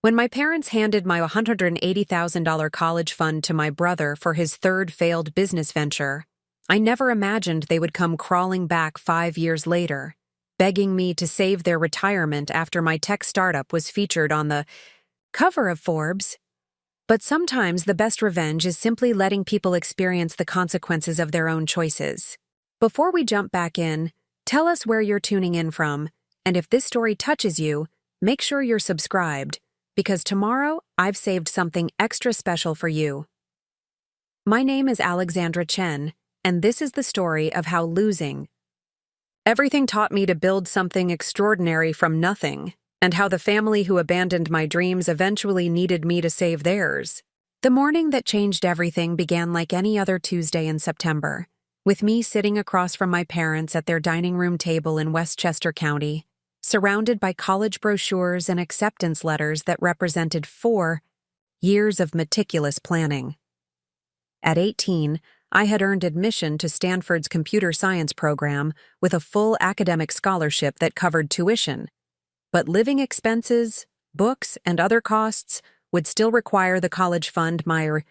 When my parents handed my $180,000 college fund to my brother for his third failed business venture, I never imagined they would come crawling back 5 years later, begging me to save their retirement after my tech startup was featured on the cover of Forbes. But sometimes the best revenge is simply letting people experience the consequences of their own choices. Before we jump back in, tell us where you're tuning in from, and if this story touches you, make sure you're subscribed, because tomorrow I've saved something extra special for you. My name is Alexandra Chen, and this is the story of how losing everything taught me to build something extraordinary from nothing, and how the family who abandoned my dreams eventually needed me to save theirs. The morning that changed everything began like any other Tuesday in September, with me sitting across from my parents at their dining room table in Westchester County, surrounded by college brochures and acceptance letters that represented 4 years of meticulous planning. At 18, I had earned admission to Stanford's computer science program with a full academic scholarship that covered tuition, but living expenses, books, and other costs would still require the college fund my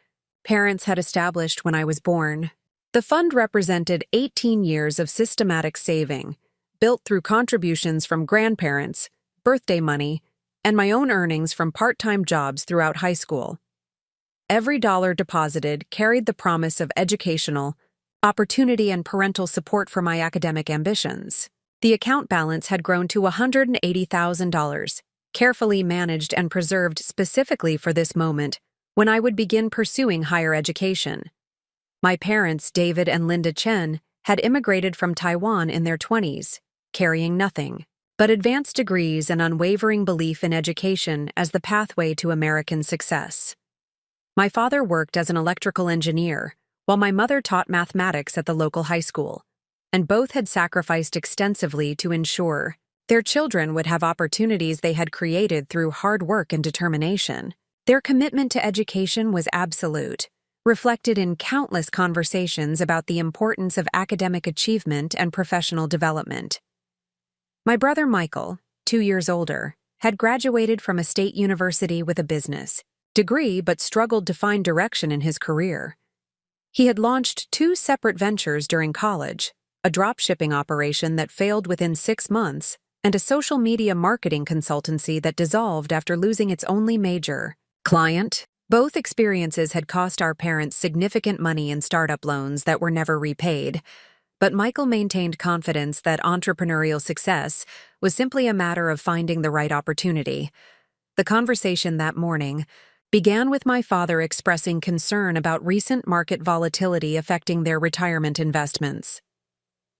parents had established when I was born. The fund represented 18 years of systematic saving, built through contributions from grandparents, birthday money, and my own earnings from part-time jobs throughout high school. Every dollar deposited carried the promise of educational opportunity and parental support for my academic ambitions. The account balance had grown to $180,000, carefully managed and preserved specifically for this moment when I would begin pursuing higher education. My parents, David and Linda Chen, had immigrated from Taiwan in their 20s, carrying nothing but advanced degrees and unwavering belief in education as the pathway to American success. My father worked as an electrical engineer, while my mother taught mathematics at the local high school, and both had sacrificed extensively to ensure their children would have opportunities they had created through hard work and determination. Their commitment to education was absolute, reflected in countless conversations about the importance of academic achievement and professional development. My brother Michael, 2 years older, had graduated from a state university with a business degree but struggled to find direction in his career. He had launched 2 separate ventures during college, a drop-shipping operation that failed within 6 months, and a social media marketing consultancy that dissolved after losing its only major client. Both experiences had cost our parents significant money in startup loans that were never repaid, but Michael maintained confidence that entrepreneurial success was simply a matter of finding the right opportunity. The conversation that morning began with my father expressing concern about recent market volatility affecting their retirement investments.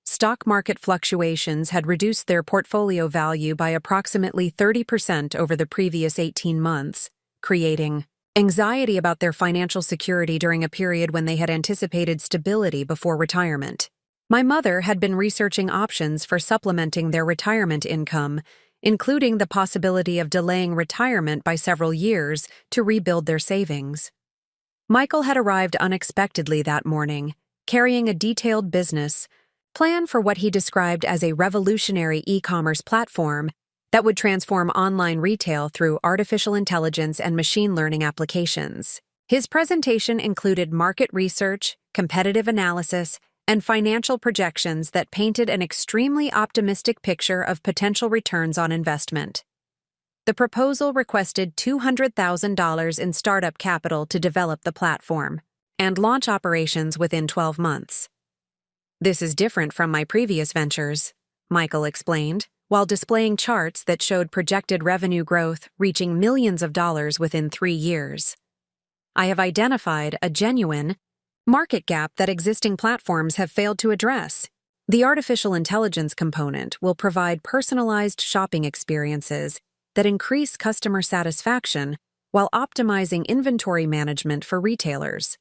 Stock market fluctuations had reduced their portfolio value by approximately 30% over the previous 18 months, creating anxiety about their financial security during a period when they had anticipated stability before retirement. My mother had been researching options for supplementing their retirement income, including the possibility of delaying retirement by several years to rebuild their savings. Michael had arrived unexpectedly that morning, carrying a detailed business plan for what he described as a revolutionary e-commerce platform that would transform online retail through artificial intelligence and machine learning applications. His presentation included market research, competitive analysis, and financial projections that painted an extremely optimistic picture of potential returns on investment. The proposal requested $200,000 in startup capital to develop the platform and launch operations within 12 months. "This is different from my previous ventures," Michael explained, while displaying charts that showed projected revenue growth reaching millions of dollars within 3 years. "I have identified a genuine market gap that existing platforms have failed to address. The artificial intelligence component will provide personalized shopping experiences that increase customer satisfaction while optimizing inventory management for retailers."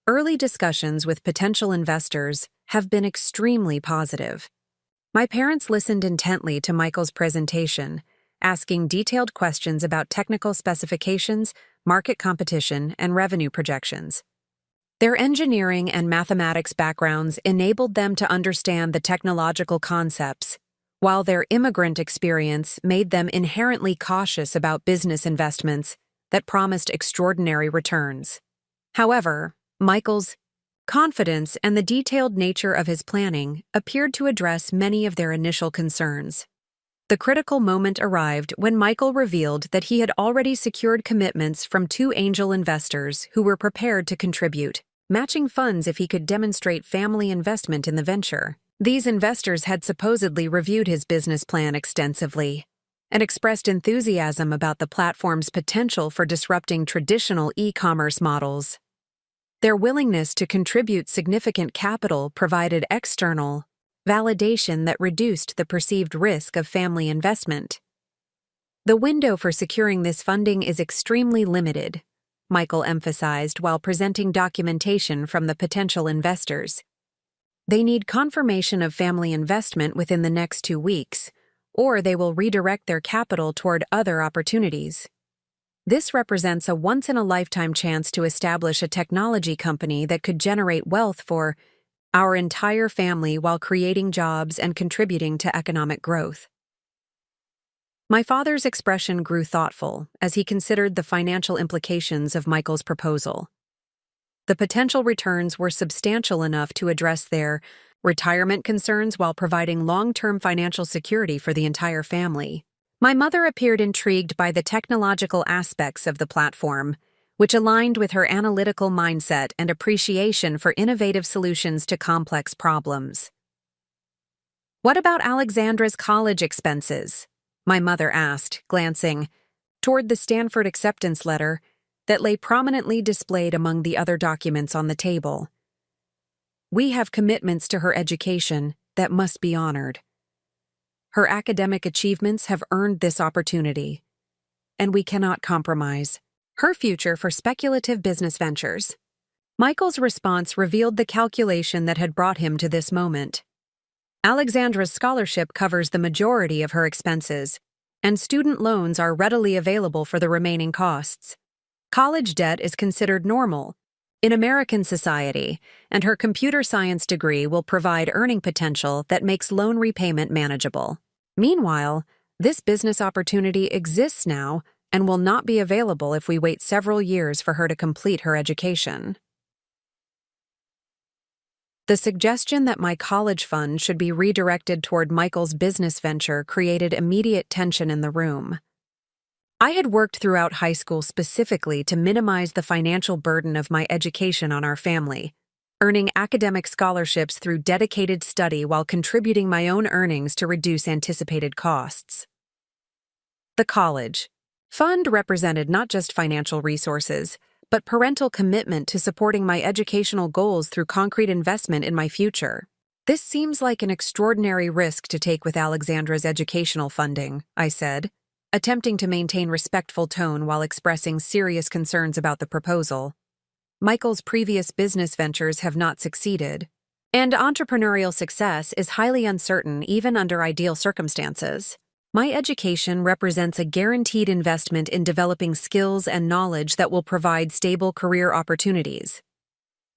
Early discussions with potential investors have been extremely positive. My parents listened intently to Michael's presentation, asking detailed questions about technical specifications, market competition, and revenue projections. Their engineering and mathematics backgrounds enabled them to understand the technological concepts, while their immigrant experience made them inherently cautious about business investments that promised extraordinary returns. However, Michael's confidence and the detailed nature of his planning appeared to address many of their initial concerns. The critical moment arrived when Michael revealed that he had already secured commitments from 2 angel investors who were prepared to contribute, matching funds if he could demonstrate family investment in the venture. These investors had supposedly reviewed his business plan extensively and expressed enthusiasm about the platform's potential for disrupting traditional e-commerce models. Their willingness to contribute significant capital provided external validation that reduced the perceived risk of family investment. The window for securing this funding is extremely limited, Michael emphasized while presenting documentation from the potential investors. They need confirmation of family investment within the next 2 weeks, or they will redirect their capital toward other opportunities. This represents a once-in-a-lifetime chance to establish a technology company that could generate wealth for our entire family while creating jobs and contributing to economic growth. My father's expression grew thoughtful as he considered the financial implications of Michael's proposal. The potential returns were substantial enough to address their retirement concerns while providing long-term financial security for the entire family. My mother appeared intrigued by the technological aspects of the platform, which aligned with her analytical mindset and appreciation for innovative solutions to complex problems. "What about Alexandra's college expenses?" my mother asked, glancing toward the Stanford acceptance letter that lay prominently displayed among the other documents on the table. "We have commitments to her education that must be honored. Her academic achievements have earned this opportunity, and we cannot compromise her future for speculative business ventures." Michael's response revealed the calculation that had brought him to this moment. Alexandra's scholarship covers the majority of her expenses, and student loans are readily available for the remaining costs. College debt is considered normal in American society, and her computer science degree will provide earning potential that makes loan repayment manageable. Meanwhile, this business opportunity exists now and will not be available if we wait several years for her to complete her education. The suggestion that my college fund should be redirected toward Michael's business venture created immediate tension in the room. I had worked throughout high school specifically to minimize the financial burden of my education on our family, earning academic scholarships through dedicated study while contributing my own earnings to reduce anticipated costs. The college fund represented not just financial resources, but parental commitment to supporting my educational goals through concrete investment in my future. "This seems like an extraordinary risk to take with Alexandra's educational funding," I said, attempting to maintain respectful tone while expressing serious concerns about the proposal. Michael's previous business ventures have not succeeded, and entrepreneurial success is highly uncertain even under ideal circumstances. My education represents a guaranteed investment in developing skills and knowledge that will provide stable career opportunities.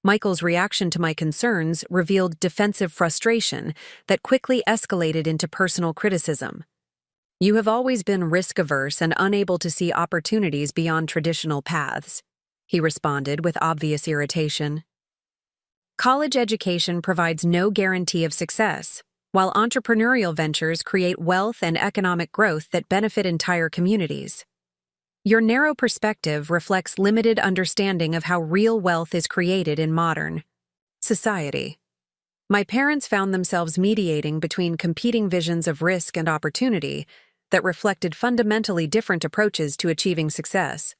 Michael's reaction to my concerns revealed defensive frustration that quickly escalated into personal criticism. "You have always been risk-averse and unable to see opportunities beyond traditional paths," he responded with obvious irritation. "College education provides no guarantee of success, while entrepreneurial ventures create wealth and economic growth that benefit entire communities. Your narrow perspective reflects limited understanding of how real wealth is created in modern society." My parents found themselves mediating between competing visions of risk and opportunity that reflected fundamentally different approaches to achieving success.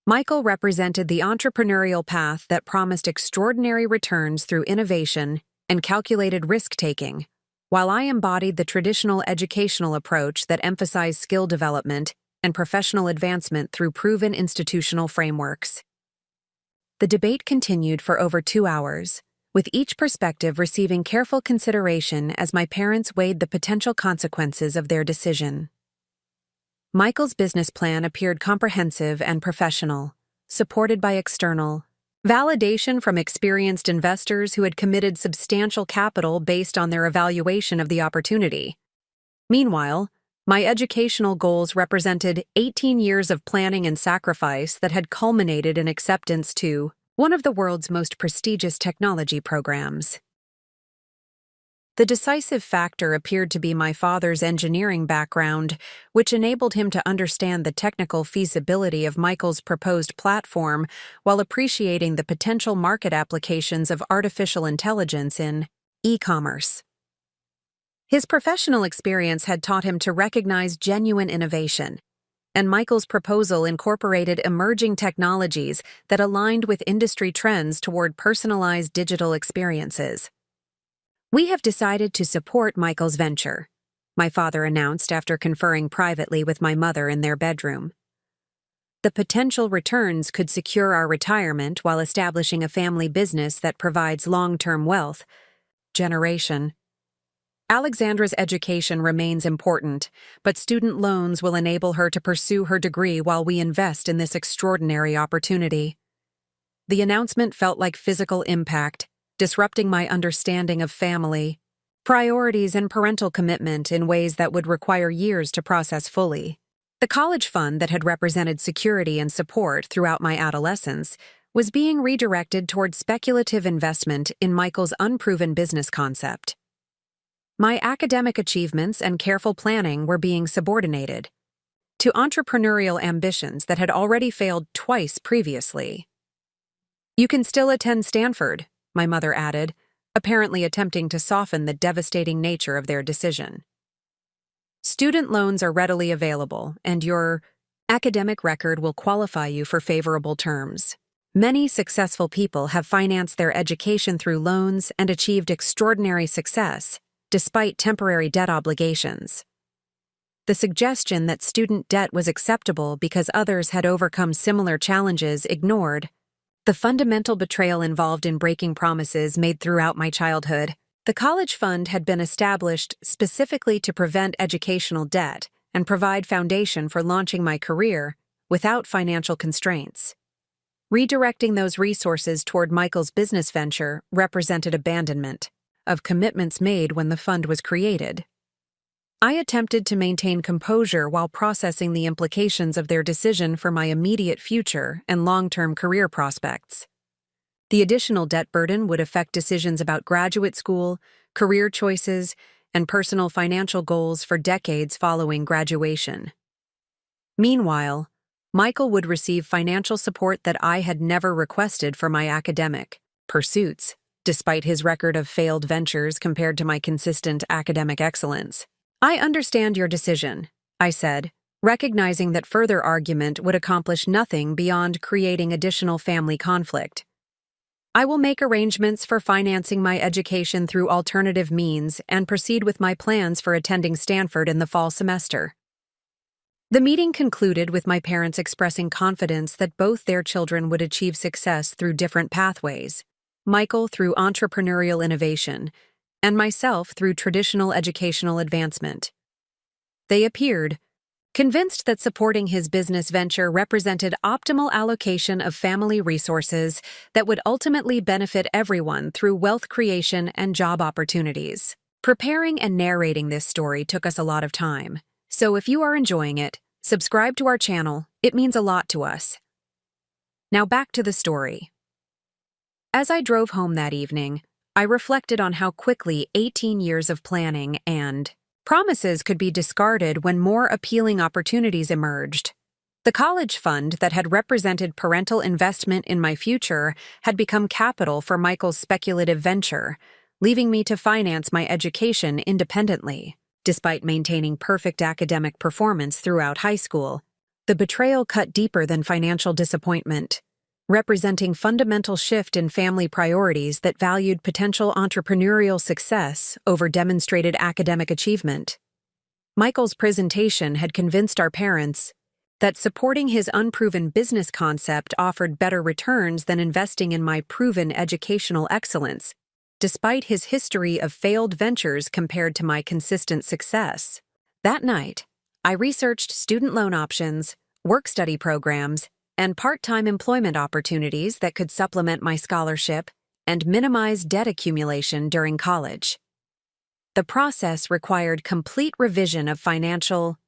Michael represented the entrepreneurial path that promised extraordinary returns through innovation and calculated risk-taking, while I embodied the traditional educational approach that emphasized skill development and professional advancement through proven institutional frameworks. The debate continued for over 2 hours, with each perspective receiving careful consideration as my parents weighed the potential consequences of their decision. Michael's business plan appeared comprehensive and professional, supported by external validation from experienced investors who had committed substantial capital based on their evaluation of the opportunity. Meanwhile, my educational goals represented 18 years of planning and sacrifice that had culminated in acceptance to one of the world's most prestigious technology programs. The decisive factor appeared to be my father's engineering background, which enabled him to understand the technical feasibility of Michael's proposed platform while appreciating the potential market applications of artificial intelligence in e-commerce. His professional experience had taught him to recognize genuine innovation, and Michael's proposal incorporated emerging technologies that aligned with industry trends toward personalized digital experiences. "We have decided to support Michael's venture," my father announced after conferring privately with my mother in their bedroom. "The potential returns could secure our retirement while establishing a family business that provides long-term wealth generation. Alexandra's education remains important, but student loans will enable her to pursue her degree while we invest in this extraordinary opportunity." The announcement felt like physical impact, disrupting my understanding of family, priorities, and parental commitment in ways that would require years to process fully. The college fund that had represented security and support throughout my adolescence was being redirected toward speculative investment in Michael's unproven business concept. My academic achievements and careful planning were being subordinated to entrepreneurial ambitions that had already failed twice previously. "You can still attend Stanford," my mother added, apparently attempting to soften the devastating nature of their decision. "Student loans are readily available, and your academic record will qualify you for favorable terms. Many successful people have financed their education through loans and achieved extraordinary success, despite temporary debt obligations." The suggestion that student debt was acceptable because others had overcome similar challenges ignored the fundamental betrayal involved in breaking promises made throughout my childhood. The college fund had been established specifically to prevent educational debt and provide foundation for launching my career without financial constraints. Redirecting those resources toward Michael's business venture represented abandonment of commitments made when the fund was created. I attempted to maintain composure while processing the implications of their decision for my immediate future and long-term career prospects. The additional debt burden would affect decisions about graduate school, career choices, and personal financial goals for decades following graduation. Meanwhile, Michael would receive financial support that I had never requested for my academic pursuits, despite his record of failed ventures compared to my consistent academic excellence. "I understand your decision," I said, recognizing that further argument would accomplish nothing beyond creating additional family conflict. "I will make arrangements for financing my education through alternative means and proceed with my plans for attending Stanford in the fall semester." The meeting concluded with my parents expressing confidence that both their children would achieve success through different pathways, Michael through entrepreneurial innovation, and myself through traditional educational advancement. They appeared convinced that supporting his business venture represented optimal allocation of family resources that would ultimately benefit everyone through wealth creation and job opportunities. Preparing and narrating this story took us a lot of time, so if you are enjoying it, subscribe to our channel. It means a lot to us. Now back to the story. As I drove home that evening, I reflected on how quickly 18 years of planning and promises could be discarded when more appealing opportunities emerged. The college fund that had represented parental investment in my future had become capital for Michael's speculative venture, leaving me to finance my education independently. Despite maintaining perfect academic performance throughout high school, the betrayal cut deeper than financial disappointment, representing fundamental shift in family priorities that valued potential entrepreneurial success over demonstrated academic achievement. Michael's presentation had convinced our parents that supporting his unproven business concept offered better returns than investing in my proven educational excellence, despite his history of failed ventures compared to my consistent success. That night, I researched student loan options, work-study programs, and part-time employment opportunities that could supplement my scholarship and minimize debt accumulation during college. The process required complete revision of financial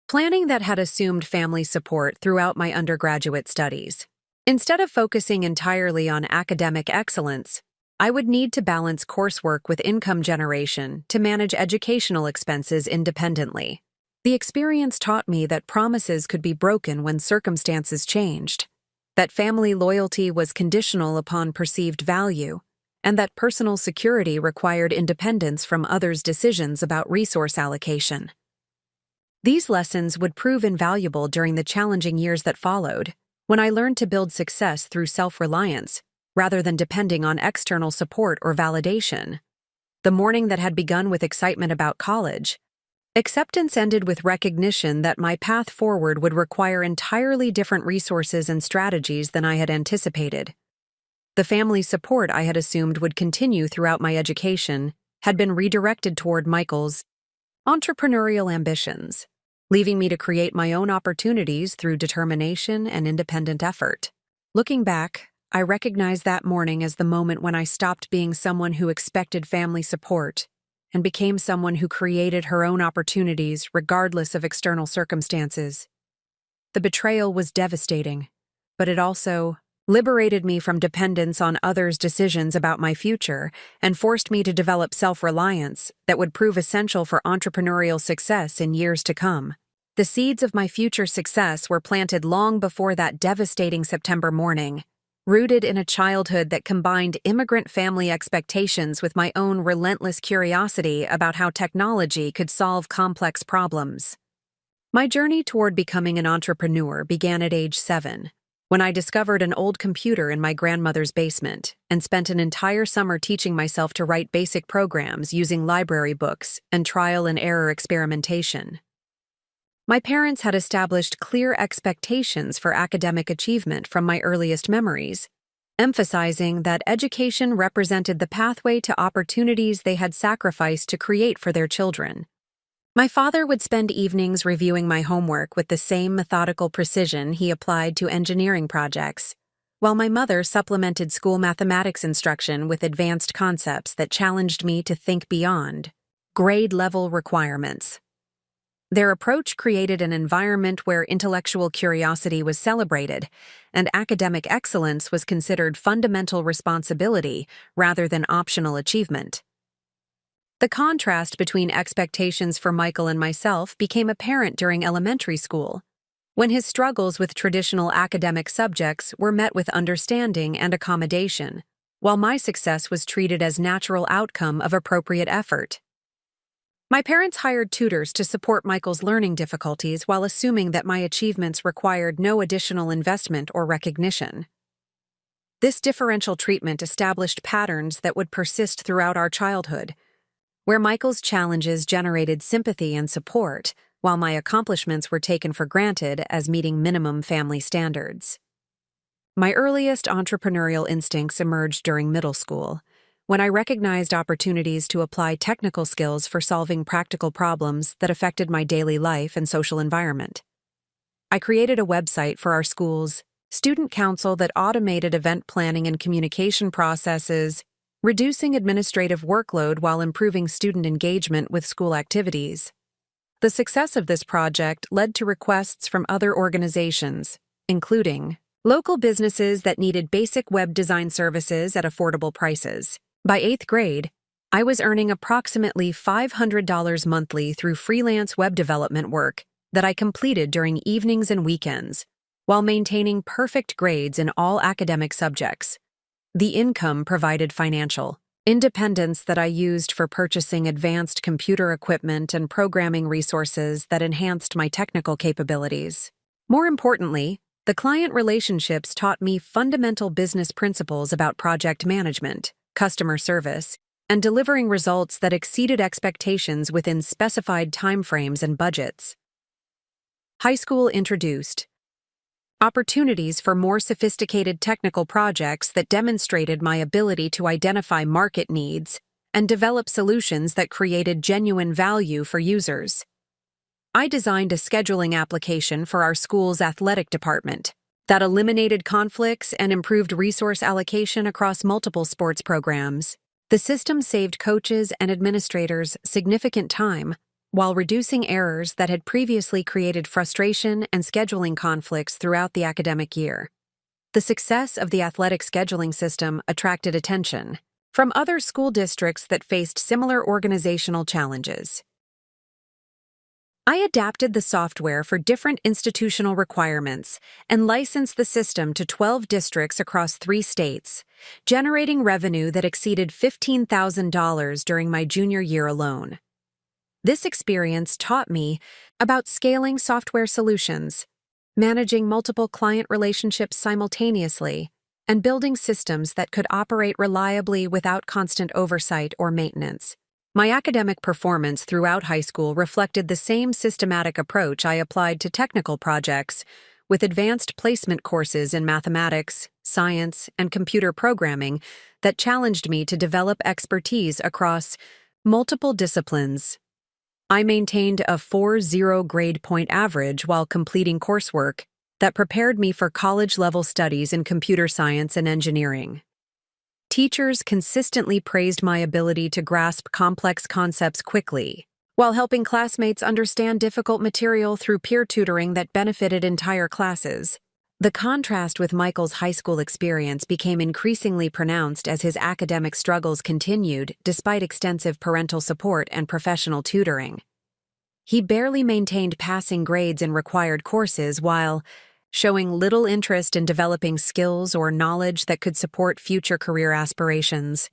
planning that had assumed family support throughout my undergraduate studies. Instead of focusing entirely on academic excellence, I would need to balance coursework with income generation to manage educational expenses independently. The experience taught me that promises could be broken when circumstances changed, that family loyalty was conditional upon perceived value, and that personal security required independence from others' decisions about resource allocation. These lessons would prove invaluable during the challenging years that followed, when I learned to build success through self-reliance, rather than depending on external support or validation. The morning that had begun with excitement about college, acceptance ended with recognition that my path forward would require entirely different resources and strategies than I had anticipated. The family support I had assumed would continue throughout my education had been redirected toward Michael's entrepreneurial ambitions, leaving me to create my own opportunities through determination and independent effort. Looking back, I recognize that morning as the moment when I stopped being someone who expected family support and became someone who created her own opportunities regardless of external circumstances. The betrayal was devastating, but it also liberated me from dependence on others' decisions about my future and forced me to develop self-reliance that would prove essential for entrepreneurial success in years to come. The seeds of my future success were planted long before that devastating September morning, rooted in a childhood that combined immigrant family expectations with my own relentless curiosity about how technology could solve complex problems. My journey toward becoming an entrepreneur began at age 7, when I discovered an old computer in my grandmother's basement and spent an entire summer teaching myself to write basic programs using library books and trial-and-error experimentation. My parents had established clear expectations for academic achievement from my earliest memories, emphasizing that education represented the pathway to opportunities they had sacrificed to create for their children. My father would spend evenings reviewing my homework with the same methodical precision he applied to engineering projects, while my mother supplemented school mathematics instruction with advanced concepts that challenged me to think beyond grade-level requirements. Their approach created an environment where intellectual curiosity was celebrated and academic excellence was considered fundamental responsibility rather than optional achievement. The contrast between expectations for Michael and myself became apparent during elementary school, when his struggles with traditional academic subjects were met with understanding and accommodation, while my success was treated as natural outcome of appropriate effort. My parents hired tutors to support Michael's learning difficulties while assuming that my achievements required no additional investment or recognition. This differential treatment established patterns that would persist throughout our childhood, where Michael's challenges generated sympathy and support, while my accomplishments were taken for granted as meeting minimum family standards. My earliest entrepreneurial instincts emerged during middle school, when I recognized opportunities to apply technical skills for solving practical problems that affected my daily life and social environment. I created a website for our school's student council that automated event planning and communication processes, reducing administrative workload while improving student engagement with school activities. The success of this project led to requests from other organizations, including local businesses that needed basic web design services at affordable prices. By 8th grade, I was earning approximately $500 monthly through freelance web development work that I completed during evenings and weekends, while maintaining perfect grades in all academic subjects. The income provided financial independence that I used for purchasing advanced computer equipment and programming resources that enhanced my technical capabilities. More importantly, the client relationships taught me fundamental business principles about project management, customer service, and delivering results that exceeded expectations within specified timeframes and budgets. High school introduced opportunities for more sophisticated technical projects that demonstrated my ability to identify market needs and develop solutions that created genuine value for users. I designed a scheduling application for our school's athletic department that eliminated conflicts and improved resource allocation across multiple sports programs. The system saved coaches and administrators significant time while reducing errors that had previously created frustration and scheduling conflicts throughout the academic year. The success of the athletic scheduling system attracted attention from other school districts that faced similar organizational challenges. I adapted the software for different institutional requirements and licensed the system to 12 districts across 3 states, generating revenue that exceeded $15,000 during my junior year alone. This experience taught me about scaling software solutions, managing multiple client relationships simultaneously, and building systems that could operate reliably without constant oversight or maintenance. My academic performance throughout high school reflected the same systematic approach I applied to technical projects, with advanced placement courses in mathematics, science, and computer programming that challenged me to develop expertise across multiple disciplines. I maintained a 4.0 grade point average while completing coursework that prepared me for college-level studies in computer science and engineering. Teachers consistently praised my ability to grasp complex concepts quickly, while helping classmates understand difficult material through peer tutoring that benefited entire classes. The contrast with Michael's high school experience became increasingly pronounced as his academic struggles continued despite extensive parental support and professional tutoring. He barely maintained passing grades in required courses while showing little interest in developing skills or knowledge that could support future career aspirations.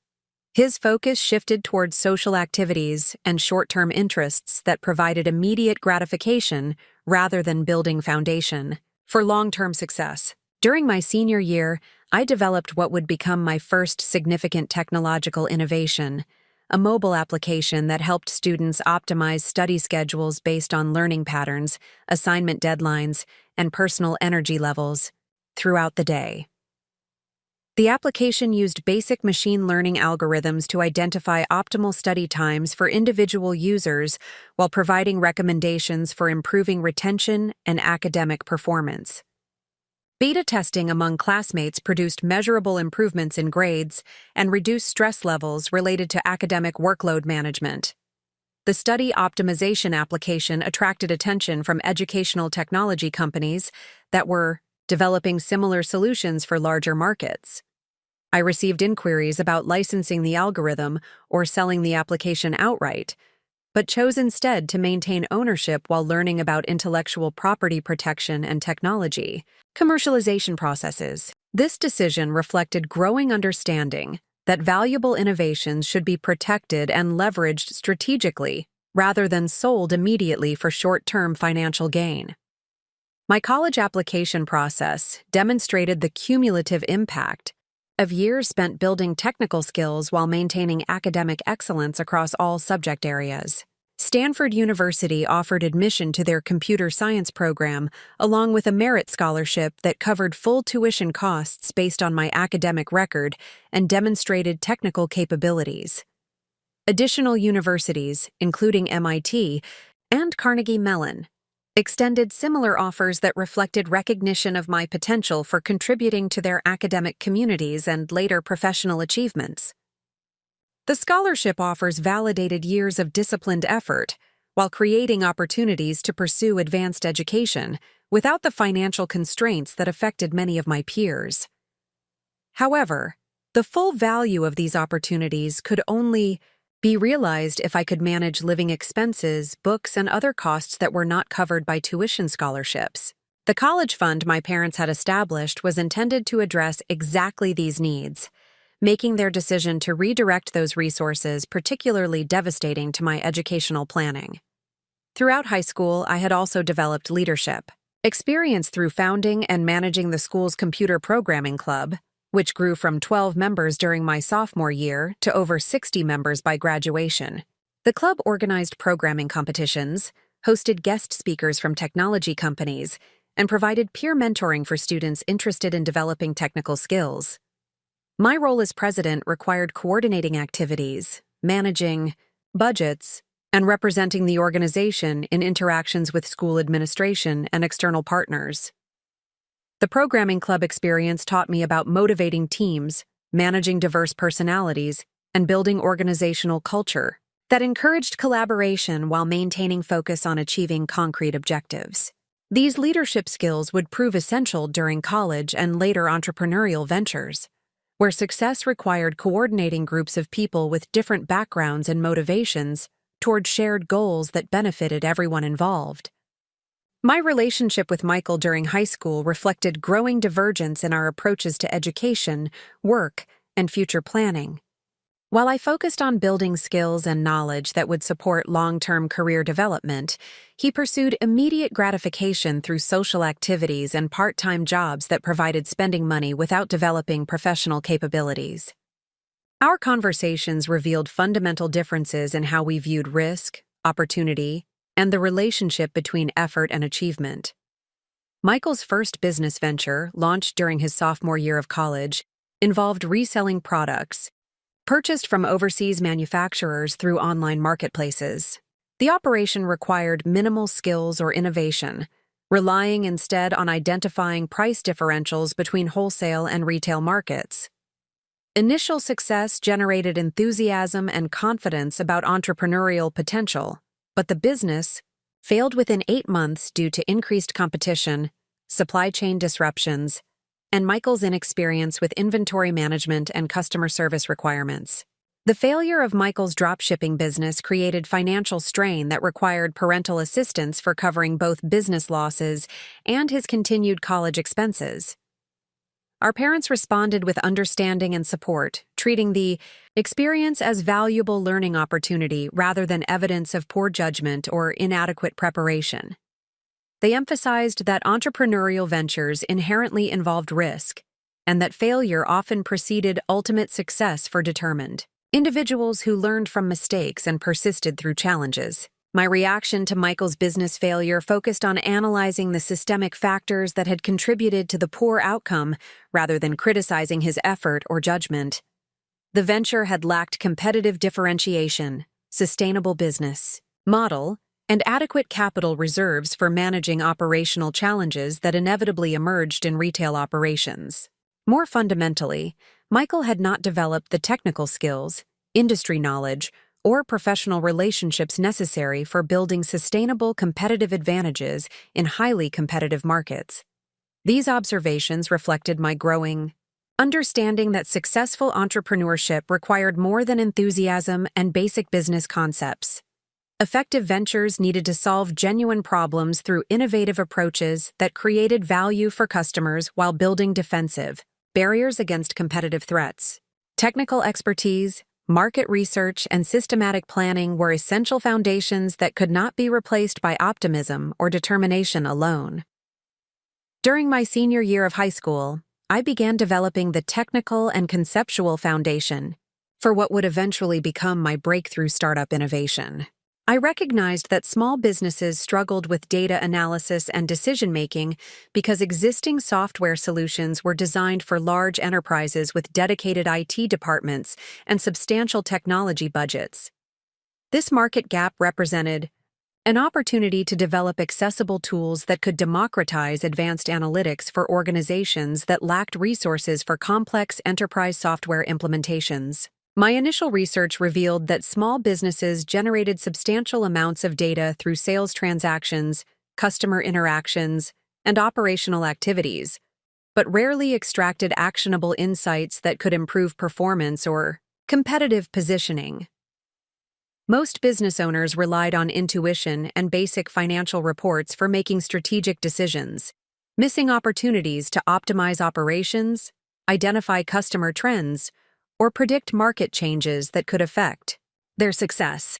His focus shifted towards social activities and short-term interests that provided immediate gratification rather than building foundation for long-term success. During my senior year, I developed what would become my first significant technological innovation, a mobile application that helped students optimize study schedules based on learning patterns, assignment deadlines, and personal energy levels throughout the day. The application used basic machine learning algorithms to identify optimal study times for individual users while providing recommendations for improving retention and academic performance. Beta testing among classmates produced measurable improvements in grades and reduced stress levels related to academic workload management. The study optimization application attracted attention from educational technology companies that were developing similar solutions for larger markets. I received inquiries about licensing the algorithm or selling the application outright, but chose instead to maintain ownership while learning about intellectual property protection and technology commercialization processes. This decision reflected growing understanding that valuable innovations should be protected and leveraged strategically rather than sold immediately for short-term financial gain. My college application process demonstrated the cumulative impact of years spent building technical skills while maintaining academic excellence across all subject areas. Stanford University offered admission to their computer science program, along with a merit scholarship that covered full tuition costs based on my academic record and demonstrated technical capabilities. Additional universities, including MIT and Carnegie Mellon, extended similar offers that reflected recognition of my potential for contributing to their academic communities and later professional achievements. The scholarship offers validated years of disciplined effort while creating opportunities to pursue advanced education without the financial constraints that affected many of my peers. However, the full value of these opportunities could only be realized if I could manage living expenses, books, and other costs that were not covered by tuition scholarships. The college fund my parents had established was intended to address exactly these needs, making their decision to redirect those resources particularly devastating to my educational planning. Throughout high school, I had also developed leadership experience through founding and managing the school's computer programming club, which grew from 12 members during my sophomore year to over 60 members by graduation. The club organized programming competitions, hosted guest speakers from technology companies, and provided peer mentoring for students interested in developing technical skills. My role as president required coordinating activities, managing budgets, and representing the organization in interactions with school administration and external partners. The programming club experience taught me about motivating teams, managing diverse personalities, and building organizational culture that encouraged collaboration while maintaining focus on achieving concrete objectives. These leadership skills would prove essential during college and later entrepreneurial ventures, where success required coordinating groups of people with different backgrounds and motivations toward shared goals that benefited everyone involved. My relationship with Michael during high school reflected growing divergence in our approaches to education, work, and future planning. While I focused on building skills and knowledge that would support long-term career development, he pursued immediate gratification through social activities and part-time jobs that provided spending money without developing professional capabilities. Our conversations revealed fundamental differences in how we viewed risk, opportunity, and the relationship between effort and achievement. Michael's first business venture, launched during his sophomore year of college, involved reselling products purchased from overseas manufacturers through online marketplaces. The operation required minimal skills or innovation, relying instead on identifying price differentials between wholesale and retail markets. Initial success generated enthusiasm and confidence about entrepreneurial potential, but the business failed within 8 months due to increased competition, supply chain disruptions, and Michael's inexperience with inventory management and customer service requirements. The failure of Michael's dropshipping business created financial strain that required parental assistance for covering both business losses and his continued college expenses. Our parents responded with understanding and support, treating the experience as valuable learning opportunity rather than evidence of poor judgment or inadequate preparation. They emphasized that entrepreneurial ventures inherently involved risk, and that failure often preceded ultimate success for determined individuals who learned from mistakes and persisted through challenges. My reaction to Michael's business failure focused on analyzing the systemic factors that had contributed to the poor outcome rather than criticizing his effort or judgment. The venture had lacked competitive differentiation, sustainable business model, and adequate capital reserves for managing operational challenges that inevitably emerged in retail operations. More fundamentally, Michael had not developed the technical skills, industry knowledge, or professional relationships necessary for building sustainable competitive advantages in highly competitive markets. These observations reflected my growing understanding that successful entrepreneurship required more than enthusiasm and basic business concepts. Effective ventures needed to solve genuine problems through innovative approaches that created value for customers while building defensive barriers against competitive threats. Technical expertise, market research, and systematic planning were essential foundations that could not be replaced by optimism or determination alone. During my senior year of high school, I began developing the technical and conceptual foundation for what would eventually become my breakthrough startup innovation. I recognized that small businesses struggled with data analysis and decision-making because existing software solutions were designed for large enterprises with dedicated IT departments and substantial technology budgets. This market gap represented an opportunity to develop accessible tools that could democratize advanced analytics for organizations that lacked resources for complex enterprise software implementations. My initial research revealed that small businesses generated substantial amounts of data through sales transactions, customer interactions, and operational activities, but rarely extracted actionable insights that could improve performance or competitive positioning. Most business owners relied on intuition and basic financial reports for making strategic decisions, missing opportunities to optimize operations, identify customer trends, or predict market changes that could affect their success.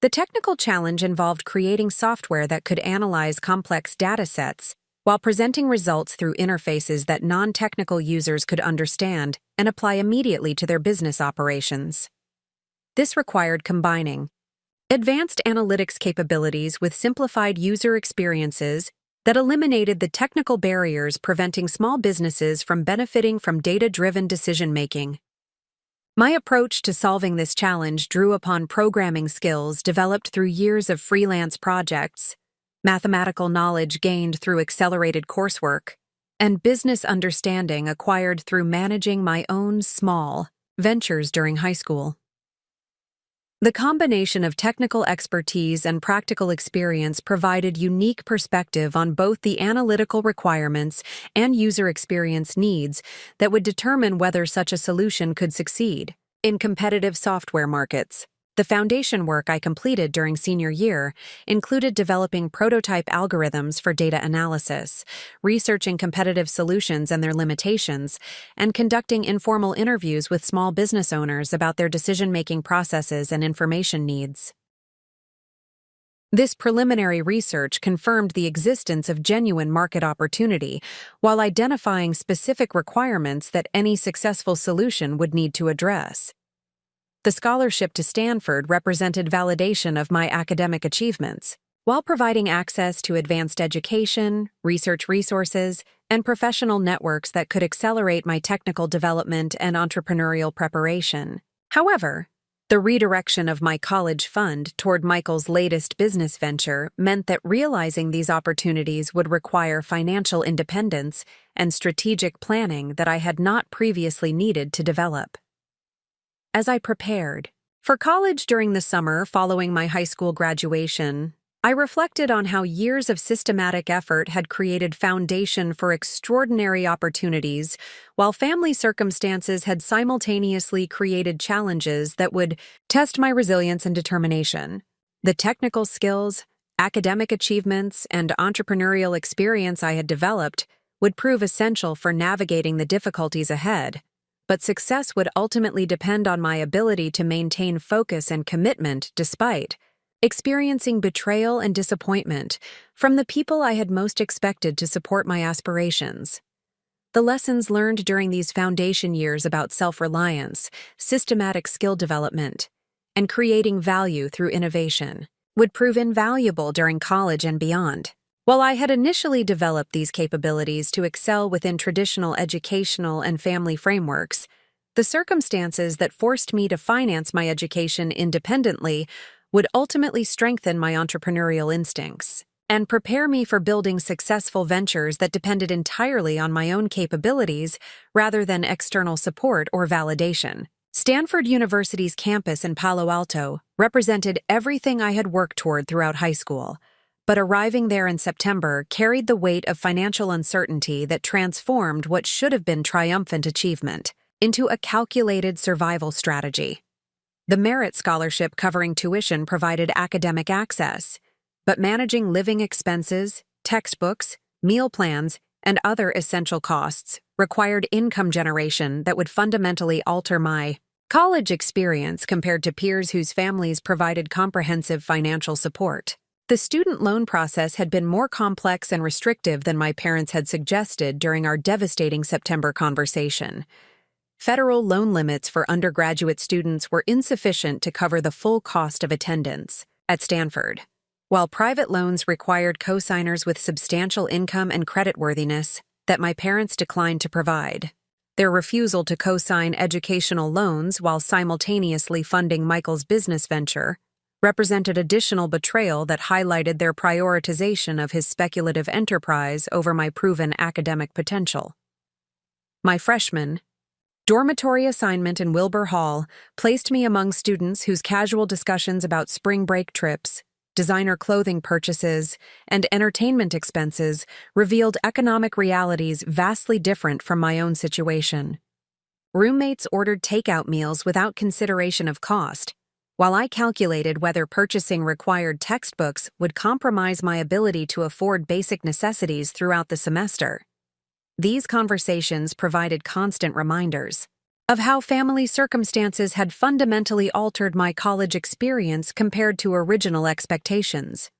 The technical challenge involved creating software that could analyze complex data sets while presenting results through interfaces that non-technical users could understand and apply immediately to their business operations. This required combining advanced analytics capabilities with simplified user experiences that eliminated the technical barriers preventing small businesses from benefiting from data-driven decision-making. My approach to solving this challenge drew upon programming skills developed through years of freelance projects, mathematical knowledge gained through accelerated coursework, and business understanding acquired through managing my own small ventures during high school. The combination of technical expertise and practical experience provided unique perspective on both the analytical requirements and user experience needs that would determine whether such a solution could succeed in competitive software markets. The foundation work I completed during senior year included developing prototype algorithms for data analysis, researching competitive solutions and their limitations, and conducting informal interviews with small business owners about their decision-making processes and information needs. This preliminary research confirmed the existence of genuine market opportunity while identifying specific requirements that any successful solution would need to address. The scholarship to Stanford represented validation of my academic achievements, while providing access to advanced education, research resources, and professional networks that could accelerate my technical development and entrepreneurial preparation. However, the redirection of my college fund toward Michael's latest business venture meant that realizing these opportunities would require financial independence and strategic planning that I had not previously needed to develop. As I prepared for college during the summer following my high school graduation, I reflected on how years of systematic effort had created foundation for extraordinary opportunities, while family circumstances had simultaneously created challenges that would test my resilience and determination. The technical skills, academic achievements, and entrepreneurial experience I had developed would prove essential for navigating the difficulties ahead. But success would ultimately depend on my ability to maintain focus and commitment despite experiencing betrayal and disappointment from the people I had most expected to support my aspirations. The lessons learned during these foundation years about self-reliance, systematic skill development, and creating value through innovation would prove invaluable during college and beyond. While I had initially developed these capabilities to excel within traditional educational and family frameworks, the circumstances that forced me to finance my education independently would ultimately strengthen my entrepreneurial instincts and prepare me for building successful ventures that depended entirely on my own capabilities rather than external support or validation. Stanford University's campus in Palo Alto represented everything I had worked toward throughout high school. But arriving there in September carried the weight of financial uncertainty that transformed what should have been triumphant achievement into a calculated survival strategy. The merit scholarship covering tuition provided academic access, but managing living expenses, textbooks, meal plans, and other essential costs required income generation that would fundamentally alter my college experience compared to peers whose families provided comprehensive financial support. The student loan process had been more complex and restrictive than my parents had suggested during our devastating September conversation. Federal loan limits for undergraduate students were insufficient to cover the full cost of attendance at Stanford, while private loans required co-signers with substantial income and creditworthiness that my parents declined to provide. Their refusal to co-sign educational loans while simultaneously funding Michael's business venture represented additional betrayal that highlighted their prioritization of his speculative enterprise over my proven academic potential. My freshman dormitory assignment in Wilbur Hall placed me among students whose casual discussions about spring break trips, designer clothing purchases, and entertainment expenses revealed economic realities vastly different from my own situation. Roommates ordered takeout meals without consideration of cost, while I calculated whether purchasing required textbooks would compromise my ability to afford basic necessities throughout the semester. These conversations provided constant reminders of how family circumstances had fundamentally altered my college experience compared to original expectations.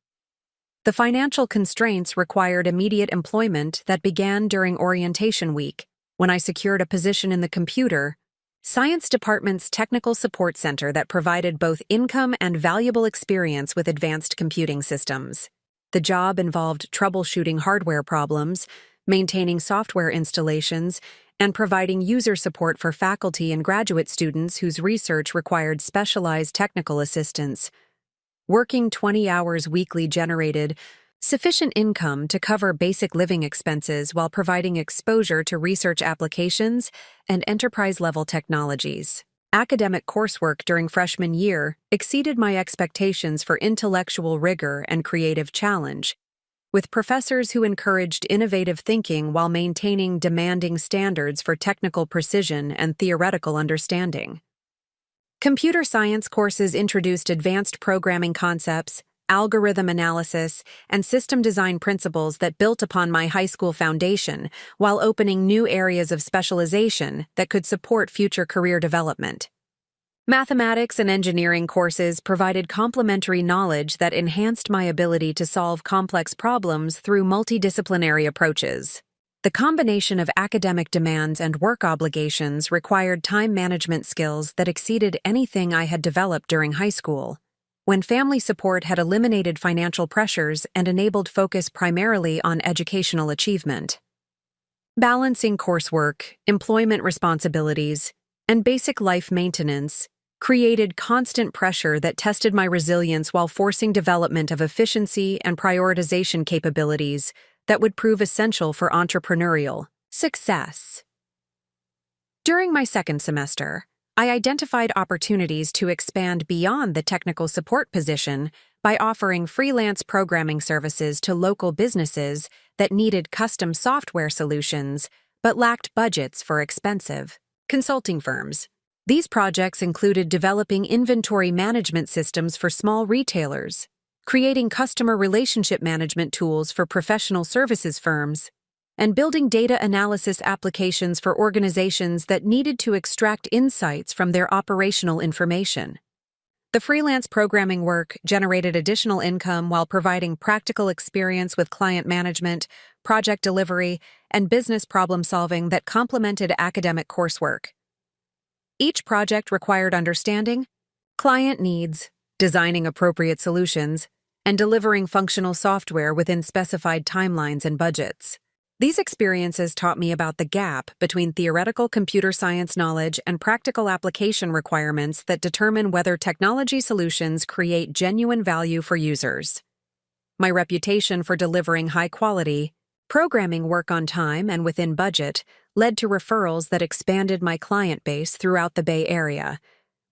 The financial constraints required immediate employment that began during orientation week, when I secured a position in the computer science department's technical support center that provided both income and valuable experience with advanced computing systems. The job involved troubleshooting hardware problems, maintaining software installations, and providing user support for faculty and graduate students whose research required specialized technical assistance. Working 20 hours weekly generated sufficient income to cover basic living expenses while providing exposure to research applications and enterprise-level technologies. Academic coursework during freshman year exceeded my expectations for intellectual rigor and creative challenge, with professors who encouraged innovative thinking while maintaining demanding standards for technical precision and theoretical understanding. Computer science courses introduced advanced programming concepts, algorithm analysis, and system design principles that built upon my high school foundation, while opening new areas of specialization that could support future career development. Mathematics and engineering courses provided complementary knowledge that enhanced my ability to solve complex problems through multidisciplinary approaches. The combination of academic demands and work obligations required time management skills that exceeded anything I had developed during high school, when family support had eliminated financial pressures and enabled focus primarily on educational achievement. Balancing coursework, employment responsibilities, and basic life maintenance created constant pressure that tested my resilience while forcing development of efficiency and prioritization capabilities that would prove essential for entrepreneurial success. During my second semester, I identified opportunities to expand beyond the technical support position by offering freelance programming services to local businesses that needed custom software solutions but lacked budgets for expensive consulting firms. These projects included developing inventory management systems for small retailers, creating customer relationship management tools for professional services firms, and building data analysis applications for organizations that needed to extract insights from their operational information. The freelance programming work generated additional income while providing practical experience with client management, project delivery, and business problem-solving that complemented academic coursework. Each project required understanding client needs, designing appropriate solutions, and delivering functional software within specified timelines and budgets. These experiences taught me about the gap between theoretical computer science knowledge and practical application requirements that determine whether technology solutions create genuine value for users. My reputation for delivering high-quality programming work on time and within budget led to referrals that expanded my client base throughout the Bay Area,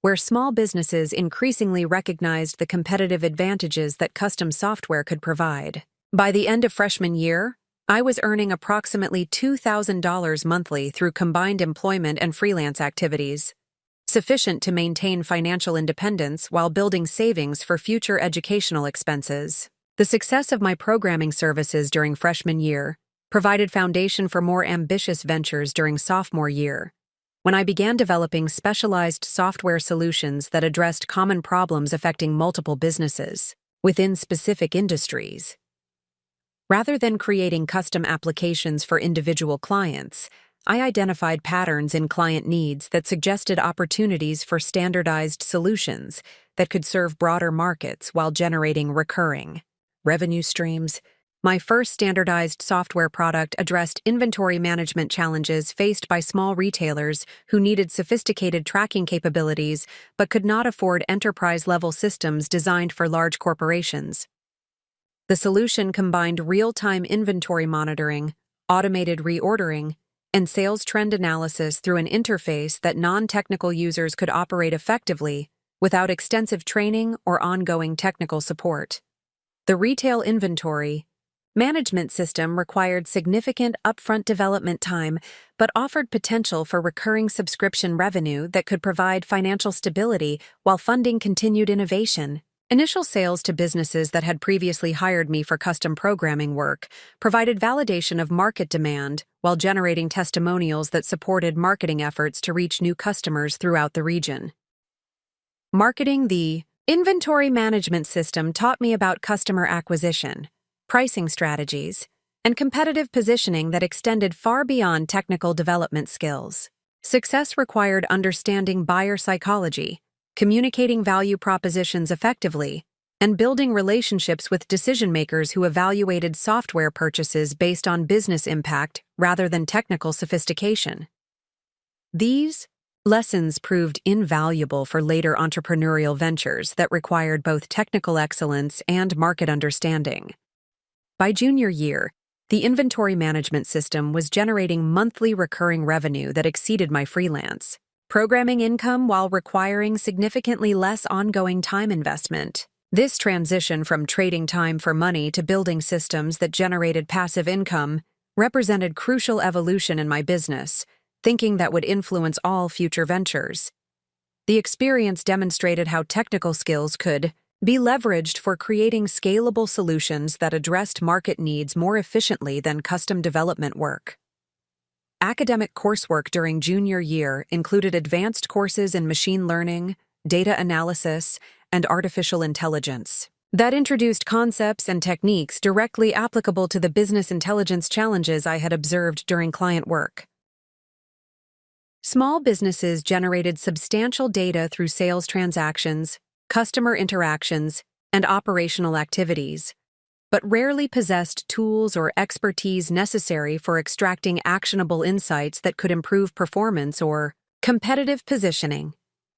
where small businesses increasingly recognized the competitive advantages that custom software could provide. By the end of freshman year, I was earning approximately $2,000 monthly through combined employment and freelance activities, sufficient to maintain financial independence while building savings for future educational expenses. The success of my programming services during freshman year provided foundation for more ambitious ventures during sophomore year, when I began developing specialized software solutions that addressed common problems affecting multiple businesses within specific industries. Rather than creating custom applications for individual clients, I identified patterns in client needs that suggested opportunities for standardized solutions that could serve broader markets while generating recurring revenue streams. My first standardized software product addressed inventory management challenges faced by small retailers who needed sophisticated tracking capabilities but could not afford enterprise-level systems designed for large corporations. The solution combined real-time inventory monitoring, automated reordering, and sales trend analysis through an interface that non-technical users could operate effectively without extensive training or ongoing technical support. The retail inventory management system required significant upfront development time but offered potential for recurring subscription revenue that could provide financial stability while funding continued innovation. Initial sales to businesses that had previously hired me for custom programming work provided validation of market demand while generating testimonials that supported marketing efforts to reach new customers throughout the region. Marketing the inventory management system taught me about customer acquisition, pricing strategies, and competitive positioning that extended far beyond technical development skills. Success required understanding buyer psychology, communicating value propositions effectively, and building relationships with decision-makers who evaluated software purchases based on business impact rather than technical sophistication. These lessons proved invaluable for later entrepreneurial ventures that required both technical excellence and market understanding. By junior year, the inventory management system was generating monthly recurring revenue that exceeded my freelance programming income while requiring significantly less ongoing time investment. This transition from trading time for money to building systems that generated passive income represented crucial evolution in my business, thinking that would influence all future ventures. The experience demonstrated how technical skills could be leveraged for creating scalable solutions that addressed market needs more efficiently than custom development work. Academic coursework during junior year included advanced courses in machine learning, data analysis, and artificial intelligence that introduced concepts and techniques directly applicable to the business intelligence challenges I had observed during client work. Small businesses generated substantial data through sales transactions, customer interactions, and operational activities, but rarely possessed tools or expertise necessary for extracting actionable insights that could improve performance or competitive positioning.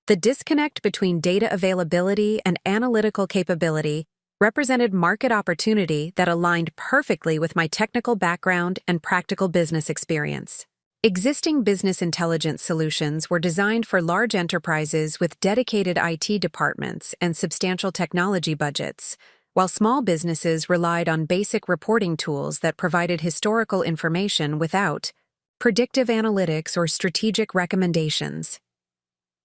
The disconnect between data availability and analytical capability represented market opportunity that aligned perfectly with my technical background and practical business experience. Existing business intelligence solutions were designed for large enterprises with dedicated IT departments and substantial technology budgets, while small businesses relied on basic reporting tools that provided historical information without predictive analytics or strategic recommendations.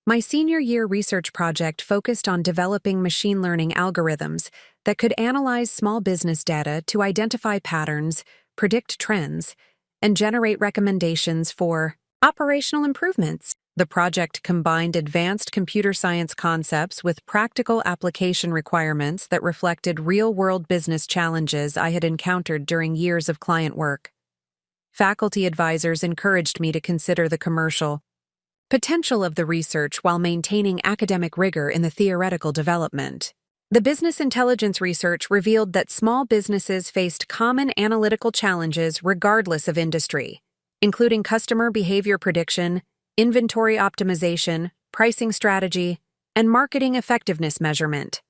My senior year research project focused on developing machine learning algorithms that could analyze small business data to identify patterns, predict trends, and generate recommendations for operational improvements. The project combined advanced computer science concepts with practical application requirements that reflected real-world business challenges I had encountered during years of client work. Faculty advisors encouraged me to consider the commercial potential of the research while maintaining academic rigor in the theoretical development. The business intelligence research revealed that small businesses faced common analytical challenges regardless of industry, including customer behavior prediction, inventory optimization, pricing strategy, and marketing effectiveness measurement.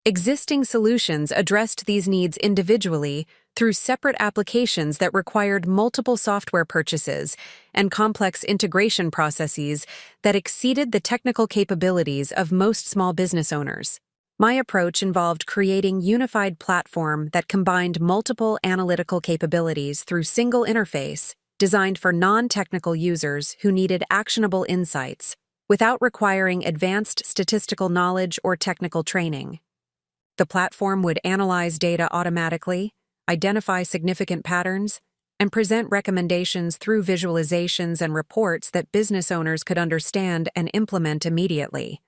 Existing solutions addressed these needs individually through separate applications that required multiple software purchases and complex integration processes that exceeded the technical capabilities of most small business owners. My approach involved creating a unified platform that combined multiple analytical capabilities through single interface, designed for non-technical users who needed actionable insights without requiring advanced statistical knowledge or technical training. The platform would analyze data automatically, identify significant patterns, and present recommendations through visualizations and reports that business owners could understand and implement immediately.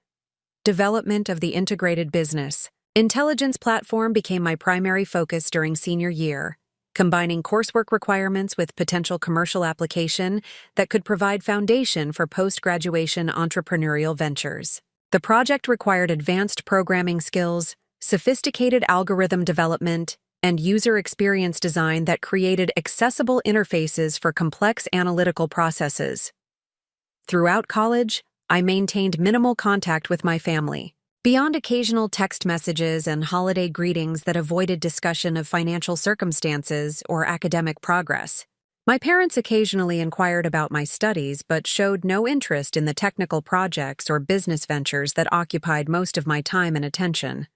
Development of the integrated business intelligence platform became my primary focus during senior year, combining coursework requirements with potential commercial application that could provide foundation for post-graduation entrepreneurial ventures. The project required advanced programming skills, sophisticated algorithm development, and user experience design that created accessible interfaces for complex analytical processes. Throughout college, I maintained minimal contact with my family, beyond occasional text messages and holiday greetings that avoided discussion of financial circumstances or academic progress. My parents occasionally inquired about my studies but showed no interest in the technical projects or business ventures that occupied most of my time and attention.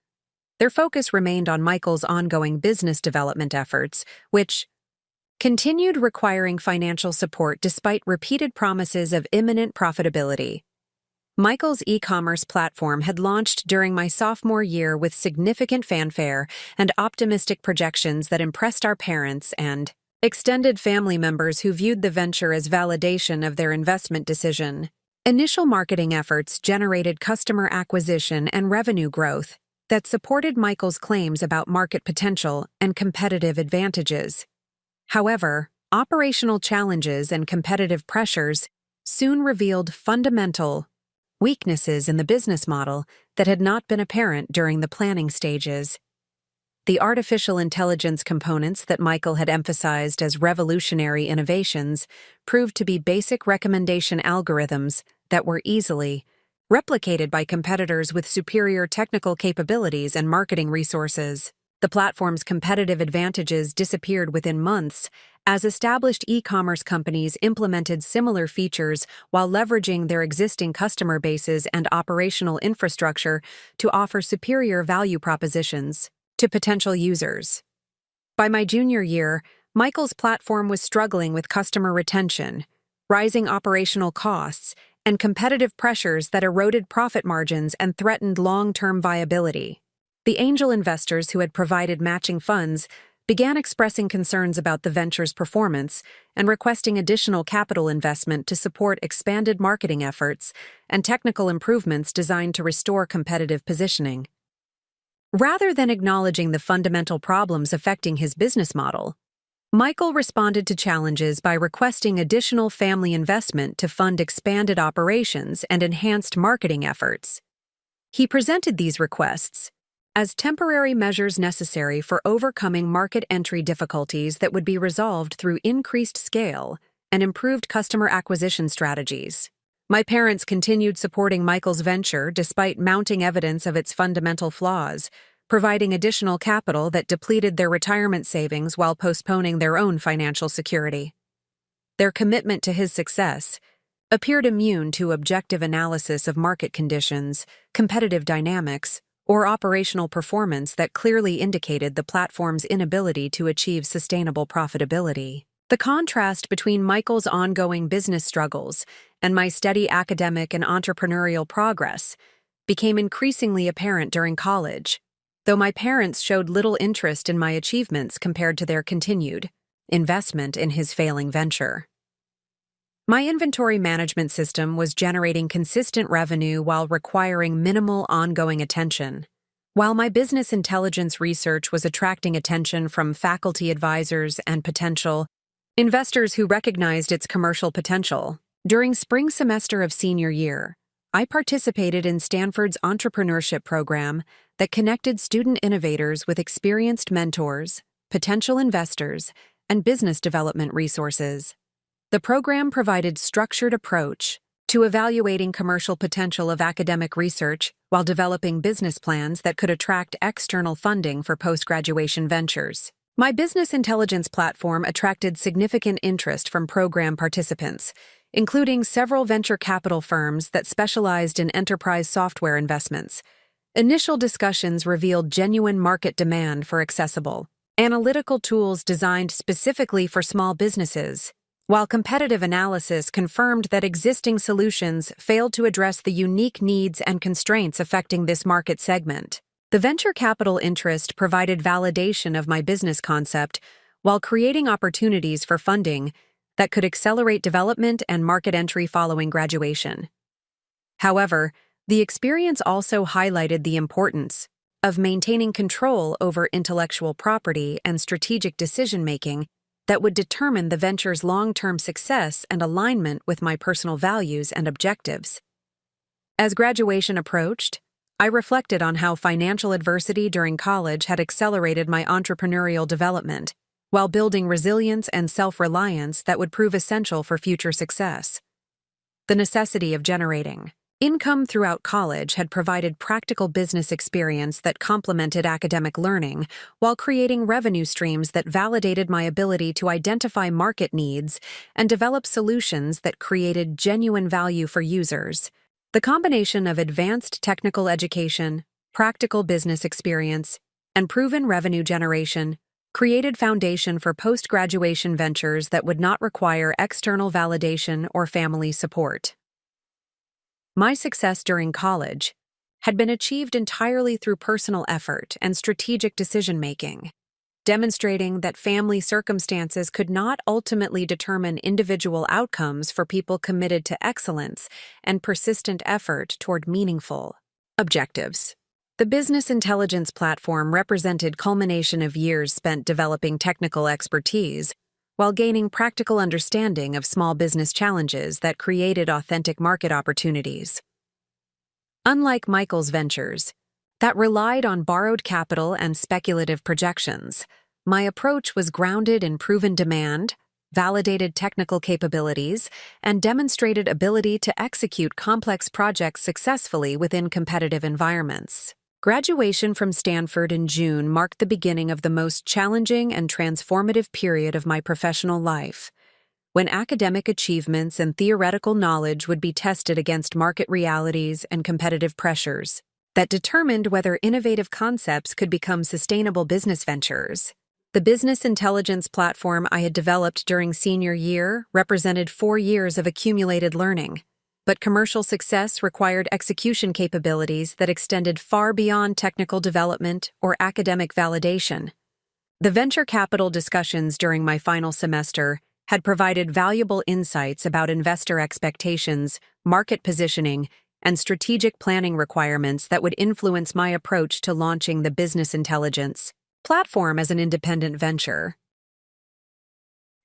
Their focus remained on Michael's ongoing business development efforts, which continued requiring financial support despite repeated promises of imminent profitability. Michael's e-commerce platform had launched during my sophomore year with significant fanfare and optimistic projections that impressed our parents and extended family members who viewed the venture as validation of their investment decision. Initial marketing efforts generated customer acquisition and revenue growth that supported Michael's claims about market potential and competitive advantages. However, operational challenges and competitive pressures soon revealed fundamental weaknesses in the business model that had not been apparent during the planning stages. The artificial intelligence components that Michael had emphasized as revolutionary innovations proved to be basic recommendation algorithms that were easily replicated by competitors with superior technical capabilities and marketing resources. The platform's competitive advantages disappeared within months as established e-commerce companies implemented similar features while leveraging their existing customer bases and operational infrastructure to offer superior value propositions to potential users. By my junior year, Michael's platform was struggling with customer retention, rising operational costs, and competitive pressures that eroded profit margins and threatened long-term viability. The angel investors who had provided matching funds began expressing concerns about the venture's performance and requesting additional capital investment to support expanded marketing efforts and technical improvements designed to restore competitive positioning. Rather than acknowledging the fundamental problems affecting his business model, Michael responded to challenges by requesting additional family investment to fund expanded operations and enhanced marketing efforts. He presented these requests as temporary measures necessary for overcoming market entry difficulties that would be resolved through increased scale and improved customer acquisition strategies. My parents continued supporting Michael's venture despite mounting evidence of its fundamental flaws, providing additional capital that depleted their retirement savings while postponing their own financial security. Their commitment to his success appeared immune to objective analysis of market conditions, competitive dynamics, or operational performance that clearly indicated the platform's inability to achieve sustainable profitability. The contrast between Michael's ongoing business struggles and my steady academic and entrepreneurial progress became increasingly apparent during college, though my parents showed little interest in my achievements compared to their continued investment in his failing venture. My inventory management system was generating consistent revenue while requiring minimal ongoing attention, while my business intelligence research was attracting attention from faculty advisors and potential investors who recognized its commercial potential. During spring semester of senior year, I participated in Stanford's entrepreneurship program that connected student innovators with experienced mentors, potential investors, and business development resources. The program provided structured approach to evaluating commercial potential of academic research while developing business plans that could attract external funding for post-graduation ventures. My business intelligence platform attracted significant interest from program participants, including several venture capital firms that specialized in enterprise software investments. Initial discussions revealed genuine market demand for accessible, analytical tools designed specifically for small businesses, while competitive analysis confirmed that existing solutions failed to address the unique needs and constraints affecting this market segment. The venture capital interest provided validation of my business concept while creating opportunities for funding that could accelerate development and market entry following graduation. However, the experience also highlighted the importance of maintaining control over intellectual property and strategic decision-making that would determine the venture's long-term success and alignment with my personal values and objectives. As graduation approached, I reflected on how financial adversity during college had accelerated my entrepreneurial development, while building resilience and self-reliance that would prove essential for future success. The necessity of generating income throughout college had provided practical business experience that complemented academic learning, while creating revenue streams that validated my ability to identify market needs and develop solutions that created genuine value for users. The combination of advanced technical education, practical business experience, and proven revenue generation created foundation for post-graduation ventures that would not require external validation or family support. My success during college had been achieved entirely through personal effort and strategic decision-making, demonstrating that family circumstances could not ultimately determine individual outcomes for people committed to excellence and persistent effort toward meaningful objectives. The business intelligence platform represented culmination of years spent developing technical expertise while gaining practical understanding of small business challenges that created authentic market opportunities. Unlike Michael's ventures, that relied on borrowed capital and speculative projections, my approach was grounded in proven demand, validated technical capabilities, and demonstrated ability to execute complex projects successfully within competitive environments. Graduation from Stanford in June marked the beginning of the most challenging and transformative period of my professional life, when academic achievements and theoretical knowledge would be tested against market realities and competitive pressures that determined whether innovative concepts could become sustainable business ventures. The business intelligence platform I had developed during senior year represented 4 years of accumulated learning, but commercial success required execution capabilities that extended far beyond technical development or academic validation. The venture capital discussions during my final semester had provided valuable insights about investor expectations, market positioning, and strategic planning requirements that would influence my approach to launching the business intelligence platform as an independent venture.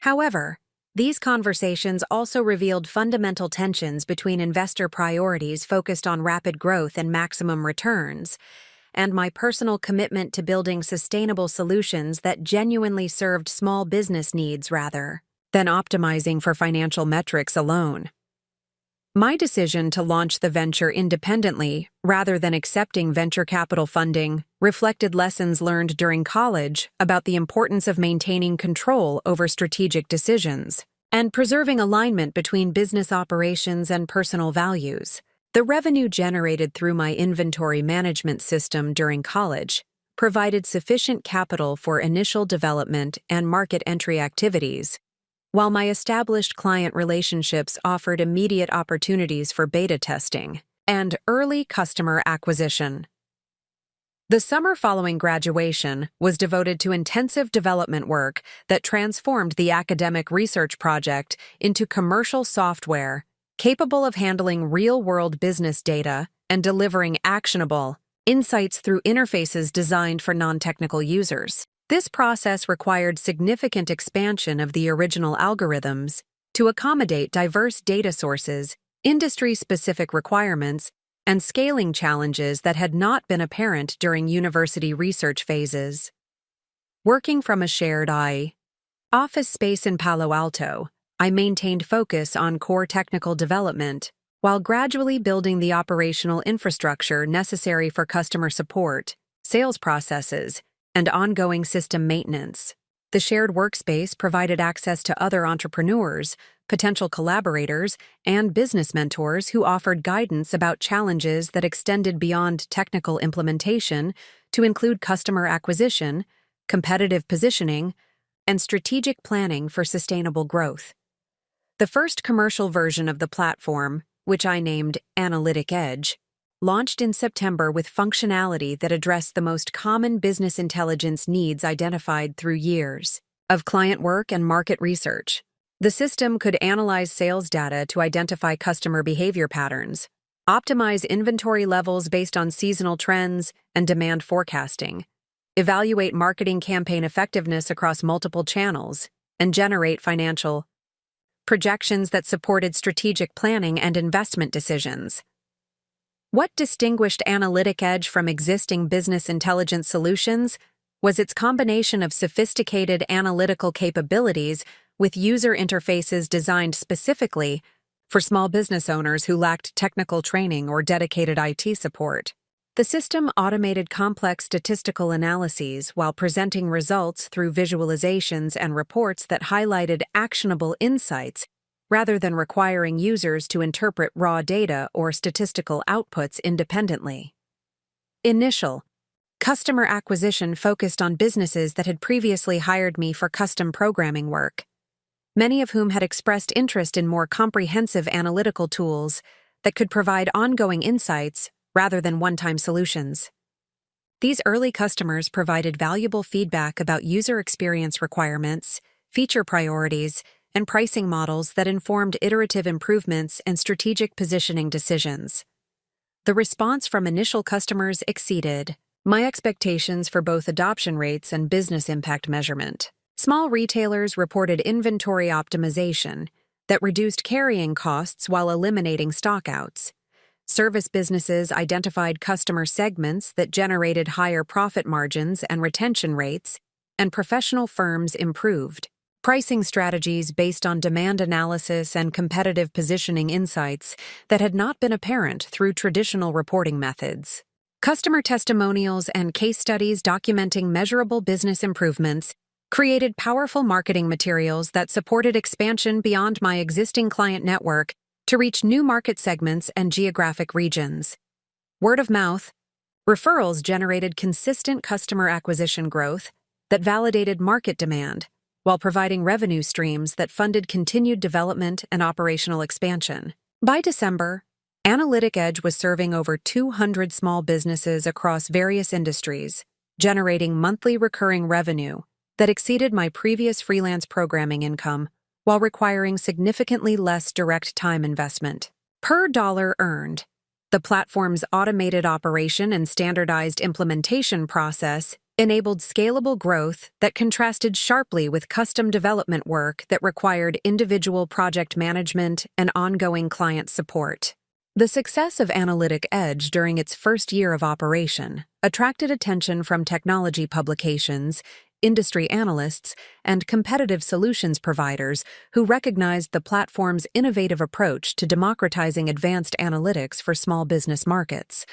However, these conversations also revealed fundamental tensions between investor priorities focused on rapid growth and maximum returns, and my personal commitment to building sustainable solutions that genuinely served small business needs rather than optimizing for financial metrics alone. My decision to launch the venture independently, rather than accepting venture capital funding, reflected lessons learned during college about the importance of maintaining control over strategic decisions and preserving alignment between business operations and personal values. The revenue generated through my inventory management system during college provided sufficient capital for initial development and market entry activities, while my established client relationships offered immediate opportunities for beta testing and early customer acquisition. The summer following graduation was devoted to intensive development work that transformed the academic research project into commercial software capable of handling real-world business data and delivering actionable insights through interfaces designed for non-technical users. This process required significant expansion of the original algorithms to accommodate diverse data sources, industry-specific requirements, and scaling challenges that had not been apparent during university research phases. Working from a shared office space in Palo Alto, I maintained focus on core technical development while gradually building the operational infrastructure necessary for customer support, sales processes, and ongoing system maintenance. The shared workspace provided access to other entrepreneurs, potential collaborators, and business mentors who offered guidance about challenges that extended beyond technical implementation to include customer acquisition, competitive positioning, and strategic planning for sustainable growth. The first commercial version of the platform, which I named Analytic Edge, launched in September with functionality that addressed the most common business intelligence needs identified through years of client work and market research. The system could analyze sales data to identify customer behavior patterns, optimize inventory levels based on seasonal trends and demand forecasting, evaluate marketing campaign effectiveness across multiple channels, and generate financial projections that supported strategic planning and investment decisions. What distinguished Analytic Edge from existing business intelligence solutions was its combination of sophisticated analytical capabilities with user interfaces designed specifically for small business owners who lacked technical training or dedicated IT support. The system automated complex statistical analyses while presenting results through visualizations and reports that highlighted actionable insights rather than requiring users to interpret raw data or statistical outputs independently. Initial customer acquisition focused on businesses that had previously hired me for custom programming work, many of whom had expressed interest in more comprehensive analytical tools that could provide ongoing insights rather than one-time solutions. These early customers provided valuable feedback about user experience requirements, feature priorities, and pricing models that informed iterative improvements and strategic positioning decisions. The response from initial customers exceeded my expectations for both adoption rates and business impact measurement. Small retailers reported inventory optimization that reduced carrying costs while eliminating stockouts. Service businesses identified customer segments that generated higher profit margins and retention rates, and professional firms improved pricing strategies based on demand analysis and competitive positioning insights that had not been apparent through traditional reporting methods. Customer testimonials and case studies documenting measurable business improvements created powerful marketing materials that supported expansion beyond my existing client network to reach new market segments and geographic regions. Word of mouth, referrals generated consistent customer acquisition growth that validated market demand, while providing revenue streams that funded continued development and operational expansion. By December, Analytic Edge was serving over 200 small businesses across various industries, generating monthly recurring revenue that exceeded my previous freelance programming income while requiring significantly less direct time investment. Per dollar earned, the platform's automated operation and standardized implementation process enabled scalable growth that contrasted sharply with custom development work that required individual project management and ongoing client support. The success of Analytic Edge during its first year of operation attracted attention from technology publications, industry analysts, and competitive solutions providers who recognized the platform's innovative approach to democratizing advanced analytics for small business markets.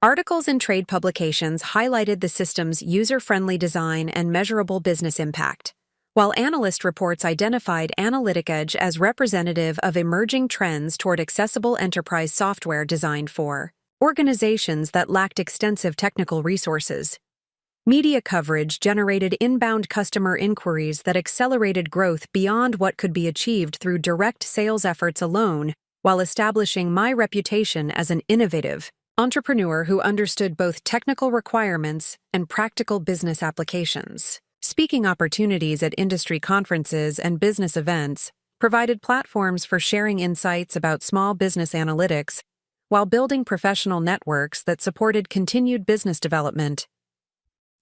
Articles in trade publications highlighted the system's user-friendly design and measurable business impact, while analyst reports identified Analytic Edge as representative of emerging trends toward accessible enterprise software designed for organizations that lacked extensive technical resources. Media coverage generated inbound customer inquiries that accelerated growth beyond what could be achieved through direct sales efforts alone, while establishing my reputation as an innovative entrepreneur who understood both technical requirements and practical business applications. Speaking opportunities at industry conferences and business events provided platforms for sharing insights about small business analytics while building professional networks that supported continued business development.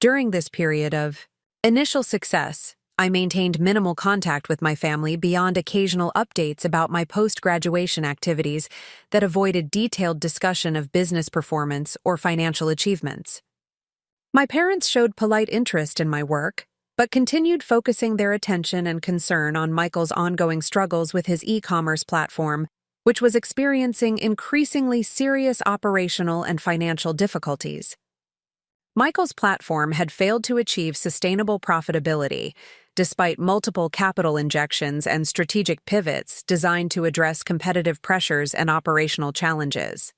During this period of initial success, I maintained minimal contact with my family beyond occasional updates about my post-graduation activities that avoided detailed discussion of business performance or financial achievements. My parents showed polite interest in my work, but continued focusing their attention and concern on Michael's ongoing struggles with his e-commerce platform, which was experiencing increasingly serious operational and financial difficulties. Michael's platform had failed to achieve sustainable profitability, despite multiple capital injections and strategic pivots designed to address competitive pressures and operational challenges.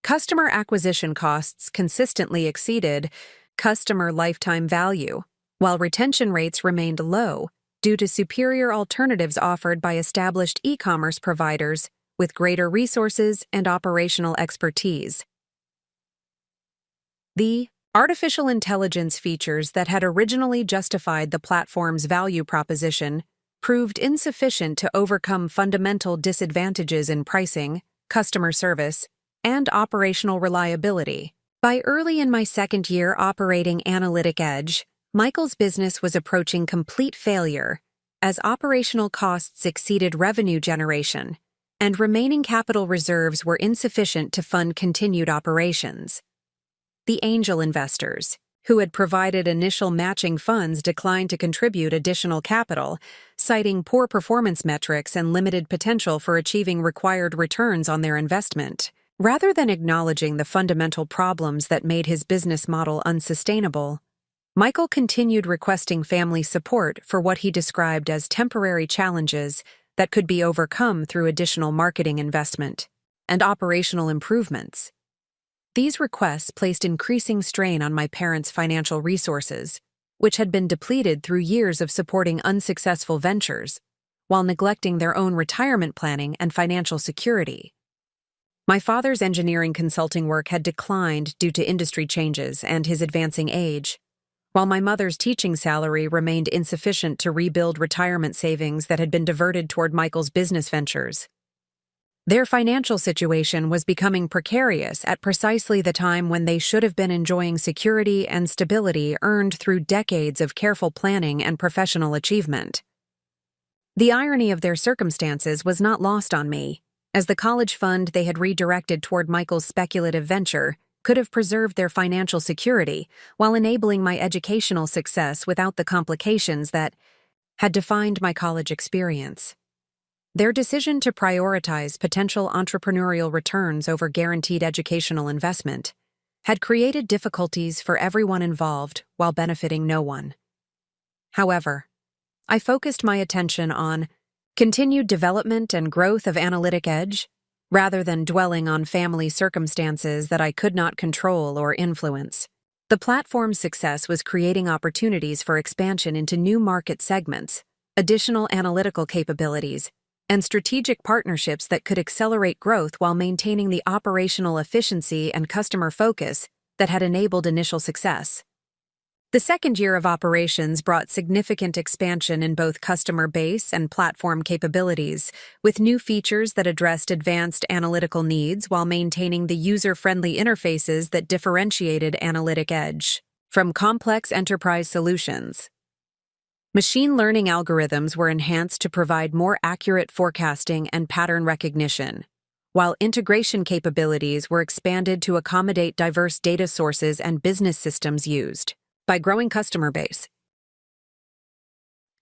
Customer acquisition costs consistently exceeded customer lifetime value, while retention rates remained low due to superior alternatives offered by established e-commerce providers with greater resources and operational expertise. The artificial intelligence features that had originally justified the platform's value proposition proved insufficient to overcome fundamental disadvantages in pricing, customer service, and operational reliability. By early in my second year operating Analytic Edge, Michael's business was approaching complete failure as operational costs exceeded revenue generation, and remaining capital reserves were insufficient to fund continued operations. The angel investors, who had provided initial matching funds, declined to contribute additional capital, citing poor performance metrics and limited potential for achieving required returns on their investment. Rather than acknowledging the fundamental problems that made his business model unsustainable, Michael continued requesting family support for what he described as temporary challenges that could be overcome through additional marketing investment and operational improvements. These requests placed increasing strain on my parents' financial resources, which had been depleted through years of supporting unsuccessful ventures, while neglecting their own retirement planning and financial security. My father's engineering consulting work had declined due to industry changes and his advancing age, while my mother's teaching salary remained insufficient to rebuild retirement savings that had been diverted toward Michael's business ventures. Their financial situation was becoming precarious at precisely the time when they should have been enjoying security and stability earned through decades of careful planning and professional achievement. The irony of their circumstances was not lost on me, as the college fund they had redirected toward Michael's speculative venture could have preserved their financial security while enabling my educational success without the complications that had defined my college experience. Their decision to prioritize potential entrepreneurial returns over guaranteed educational investment had created difficulties for everyone involved while benefiting no one. However, I focused my attention on continued development and growth of Analytic Edge, rather than dwelling on family circumstances that I could not control or influence. The platform's success was creating opportunities for expansion into new market segments, additional analytical capabilities, and strategic partnerships that could accelerate growth while maintaining the operational efficiency and customer focus that had enabled initial success. The second year of operations brought significant expansion in both customer base and platform capabilities, with new features that addressed advanced analytical needs while maintaining the user-friendly interfaces that differentiated Analytic Edge from complex enterprise solutions. Machine learning algorithms were enhanced to provide more accurate forecasting and pattern recognition, while integration capabilities were expanded to accommodate diverse data sources and business systems used. By growing customer base,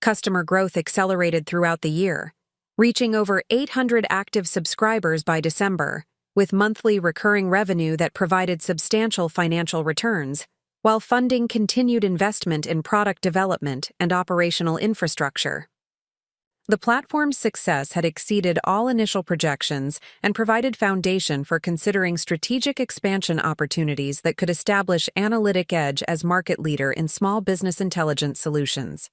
customer growth accelerated throughout the year, reaching over 800 active subscribers by December, with monthly recurring revenue that provided substantial financial returns, while funding continued investment in product development and operational infrastructure. The platform's success had exceeded all initial projections and provided foundation for considering strategic expansion opportunities that could establish Analytic Edge as market leader in small business intelligence solutions.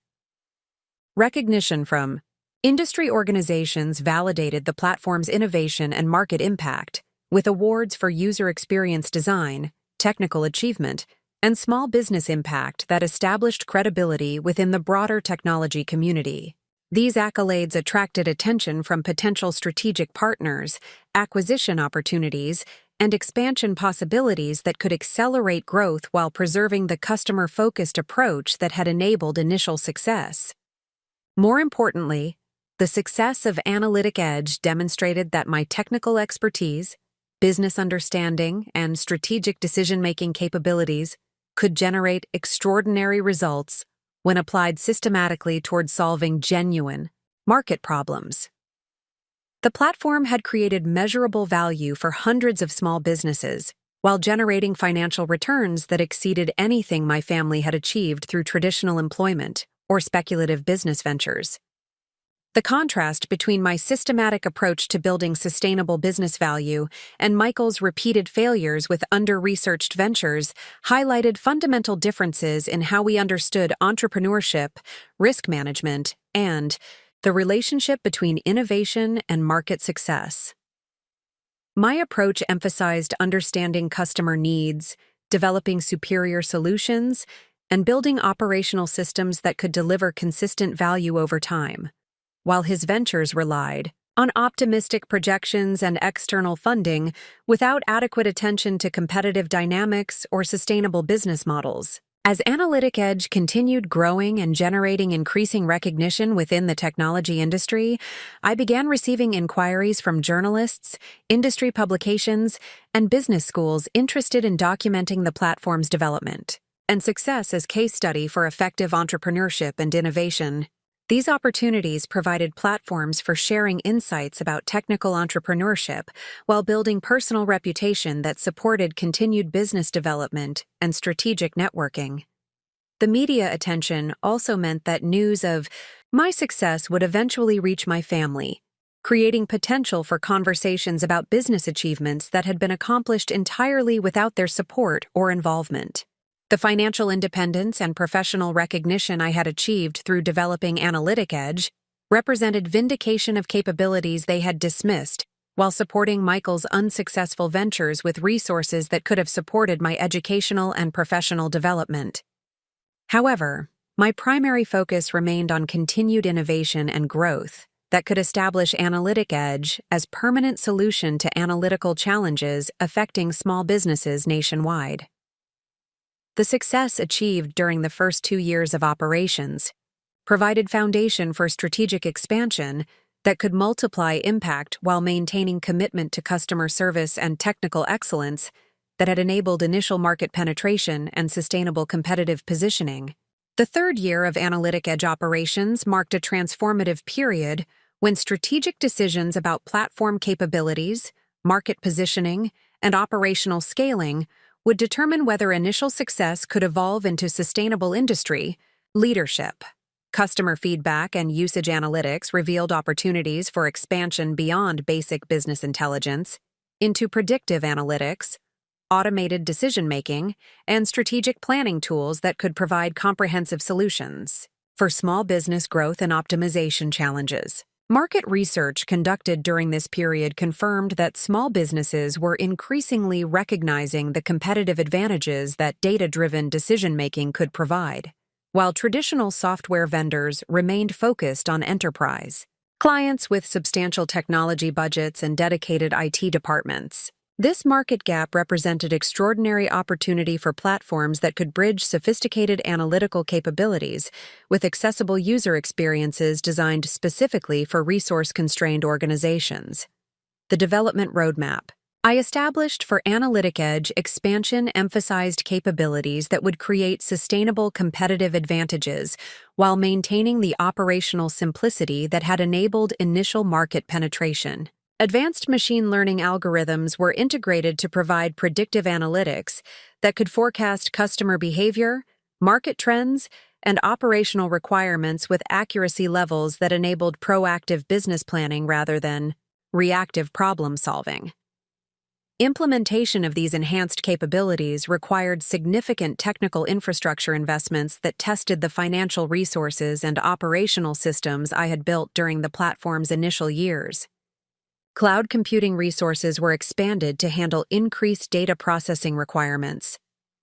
Recognition from industry organizations validated the platform's innovation and market impact, with awards for user experience design, technical achievement, and small business impact that established credibility within the broader technology community. These accolades attracted attention from potential strategic partners, acquisition opportunities, and expansion possibilities that could accelerate growth while preserving the customer-focused approach that had enabled initial success. More importantly, the success of Analytic Edge demonstrated that my technical expertise, business understanding, and strategic decision-making capabilities could generate extraordinary results when applied systematically toward solving genuine market problems. The platform had created measurable value for hundreds of small businesses, while generating financial returns that exceeded anything my family had achieved through traditional employment or speculative business ventures. The contrast between my systematic approach to building sustainable business value and Michael's repeated failures with under-researched ventures highlighted fundamental differences in how we understood entrepreneurship, risk management, and the relationship between innovation and market success. My approach emphasized understanding customer needs, developing superior solutions, and building operational systems that could deliver consistent value over time, while his ventures relied on optimistic projections and external funding without adequate attention to competitive dynamics or sustainable business models. As Analytic Edge continued growing and generating increasing recognition within the technology industry, I began receiving inquiries from journalists, industry publications, and business schools interested in documenting the platform's development and success as case study for effective entrepreneurship and innovation. These opportunities provided platforms for sharing insights about technical entrepreneurship while building personal reputation that supported continued business development and strategic networking. The media attention also meant that news of my success would eventually reach my family, creating potential for conversations about business achievements that had been accomplished entirely without their support or involvement. The financial independence and professional recognition I had achieved through developing Analytic Edge represented vindication of capabilities they had dismissed, while supporting Michael's unsuccessful ventures with resources that could have supported my educational and professional development. However, my primary focus remained on continued innovation and growth that could establish Analytic Edge as permanent solution to analytical challenges affecting small businesses nationwide. The success achieved during the first 2 years of operations provided foundation for strategic expansion that could multiply impact while maintaining commitment to customer service and technical excellence that had enabled initial market penetration and sustainable competitive positioning. The third year of Analytic Edge operations marked a transformative period when strategic decisions about platform capabilities, market positioning, and operational scaling would determine whether initial success could evolve into sustainable industry. Leadership. Customer feedback and usage analytics revealed opportunities for expansion beyond basic business intelligence into predictive analytics, automated decision-making, and strategic planning tools that could provide comprehensive solutions for small business growth and optimization challenges. Market research conducted during this period confirmed that small businesses were increasingly recognizing the competitive advantages that data-driven decision-making could provide, while traditional software vendors remained focused on enterprise clients with substantial technology budgets and dedicated IT departments. This market gap represented extraordinary opportunity for platforms that could bridge sophisticated analytical capabilities with accessible user experiences designed specifically for resource-constrained organizations. The development roadmap. I established for Analytic Edge expansion emphasized capabilities that would create sustainable competitive advantages while maintaining the operational simplicity that had enabled initial market penetration. Advanced machine learning algorithms were integrated to provide predictive analytics that could forecast customer behavior, market trends, and operational requirements with accuracy levels that enabled proactive business planning rather than reactive problem solving. Implementation of these enhanced capabilities required significant technical infrastructure investments that tested the financial resources and operational systems I had built during the platform's initial years. Cloud computing resources were expanded to handle increased data processing requirements,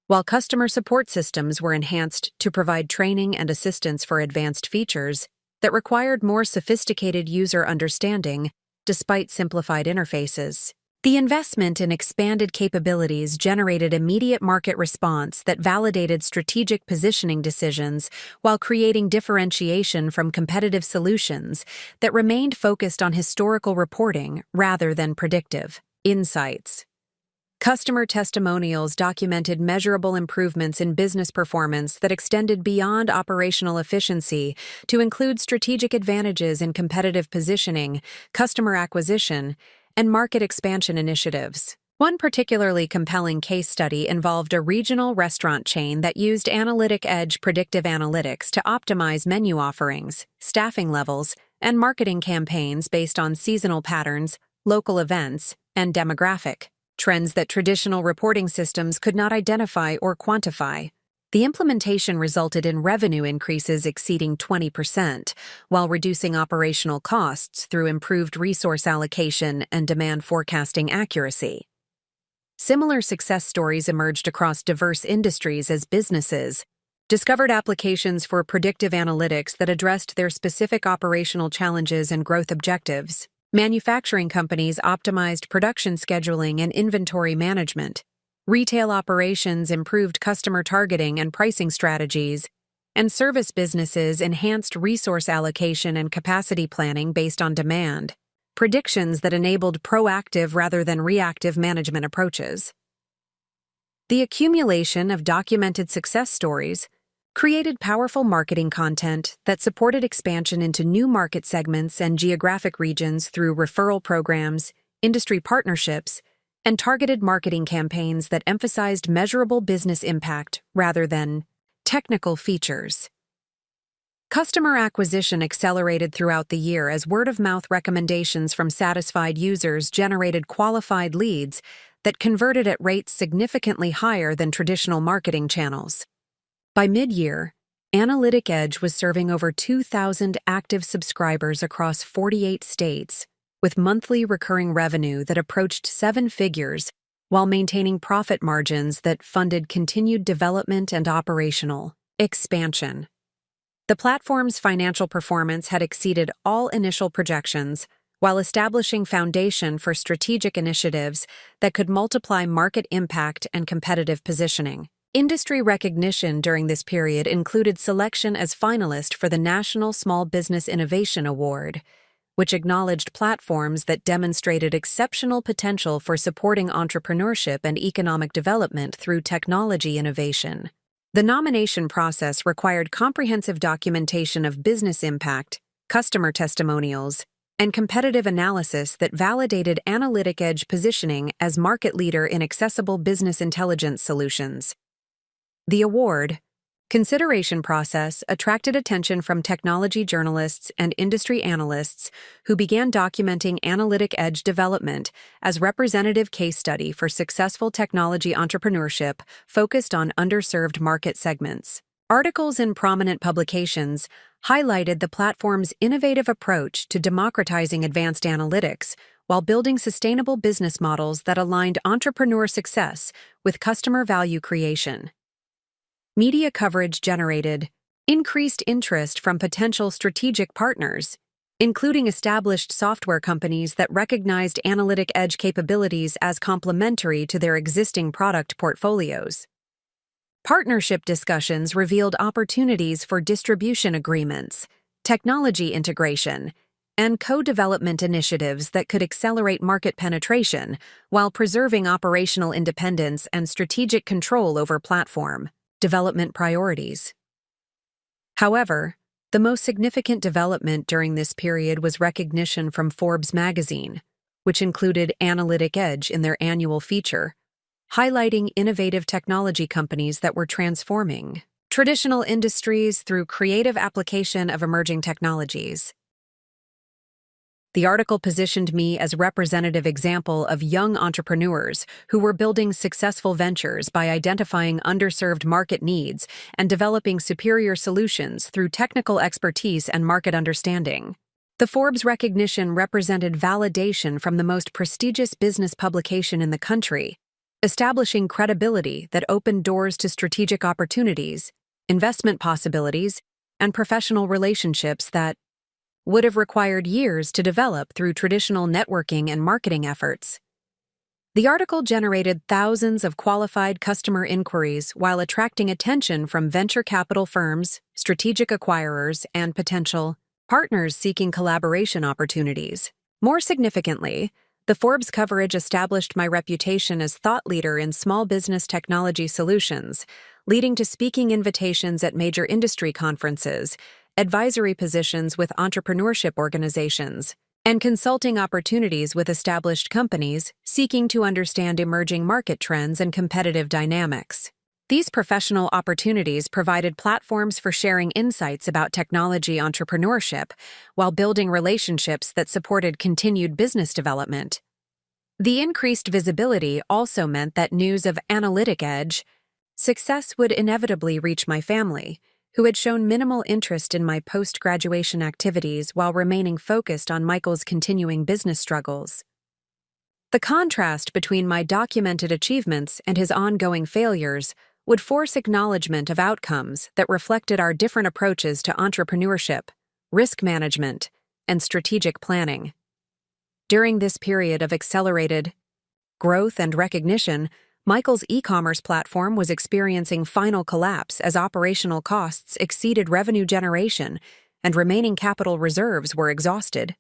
while customer support systems were enhanced to provide training and assistance for advanced features that required more sophisticated user understanding despite simplified interfaces. The investment in expanded capabilities generated immediate market response that validated strategic positioning decisions while creating differentiation from competitive solutions that remained focused on historical reporting rather than predictive insights. Customer testimonials documented measurable improvements in business performance that extended beyond operational efficiency to include strategic advantages in competitive positioning, customer acquisition, and market expansion initiatives. One particularly compelling case study involved a regional restaurant chain that used Analytic Edge predictive analytics to optimize menu offerings, staffing levels, and marketing campaigns based on seasonal patterns, local events, and demographic trends that traditional reporting systems could not identify or quantify. The implementation resulted in revenue increases exceeding 20%, while reducing operational costs through improved resource allocation and demand forecasting accuracy. Similar success stories emerged across diverse industries as businesses discovered applications for predictive analytics that addressed their specific operational challenges and growth objectives. Manufacturing companies optimized production scheduling and inventory management. Retail operations improved customer targeting and pricing strategies, and service businesses enhanced resource allocation and capacity planning based on demand, predictions that enabled proactive rather than reactive management approaches. The accumulation of documented success stories created powerful marketing content that supported expansion into new market segments and geographic regions through referral programs, industry partnerships, and targeted marketing campaigns that emphasized measurable business impact rather than technical features. Customer acquisition accelerated throughout the year as word-of-mouth recommendations from satisfied users generated qualified leads that converted at rates significantly higher than traditional marketing channels. By mid-year, Analytic Edge was serving over 2,000 active subscribers across 48 states, with monthly recurring revenue that approached 7 figures while maintaining profit margins that funded continued development and operational expansion. The platform's financial performance had exceeded all initial projections while establishing foundation for strategic initiatives that could multiply market impact and competitive positioning. Industry recognition during this period included selection as finalist for the National Small Business Innovation Award, which acknowledged platforms that demonstrated exceptional potential for supporting entrepreneurship and economic development through technology innovation. The nomination process required comprehensive documentation of business impact, customer testimonials, and competitive analysis that validated Analytic Edge positioning as market leader in accessible business intelligence solutions. The award consideration process attracted attention from technology journalists and industry analysts who began documenting Analytic Edge development as representative case study for successful technology entrepreneurship focused on underserved market segments. Articles in prominent publications highlighted the platform's innovative approach to democratizing advanced analytics while building sustainable business models that aligned entrepreneur success with customer value creation. Media coverage generated increased interest from potential strategic partners, including established software companies that recognized Analytic Edge capabilities as complementary to their existing product portfolios. Partnership discussions revealed opportunities for distribution agreements, technology integration, and co-development initiatives that could accelerate market penetration while preserving operational independence and strategic control over platform development priorities. However, the most significant development during this period was recognition from Forbes magazine, which included Analytic Edge in their annual feature, highlighting innovative technology companies that were transforming traditional industries through creative application of emerging technologies. The article positioned me as a representative example of young entrepreneurs who were building successful ventures by identifying underserved market needs and developing superior solutions through technical expertise and market understanding. The Forbes recognition represented validation from the most prestigious business publication in the country, establishing credibility that opened doors to strategic opportunities, investment possibilities, and professional relationships that would have required years to develop through traditional networking and marketing efforts. The article generated thousands of qualified customer inquiries while attracting attention from venture capital firms, strategic acquirers, and potential partners seeking collaboration opportunities. More significantly, the Forbes coverage established my reputation as thought leader in small business technology solutions, leading to speaking invitations at major industry conferences, advisory positions with entrepreneurship organizations, and consulting opportunities with established companies seeking to understand emerging market trends and competitive dynamics. These professional opportunities provided platforms for sharing insights about technology entrepreneurship while building relationships that supported continued business development. The increased visibility also meant that news of Analytic Edge success would inevitably reach my family, who had shown minimal interest in my post-graduation activities while remaining focused on Michael's continuing business struggles. The contrast between my documented achievements and his ongoing failures would force acknowledgement of outcomes that reflected our different approaches to entrepreneurship, risk management, and strategic planning. During this period of accelerated growth and recognition, Michael's e-commerce platform was experiencing final collapse as operational costs exceeded revenue generation and remaining capital reserves were exhausted.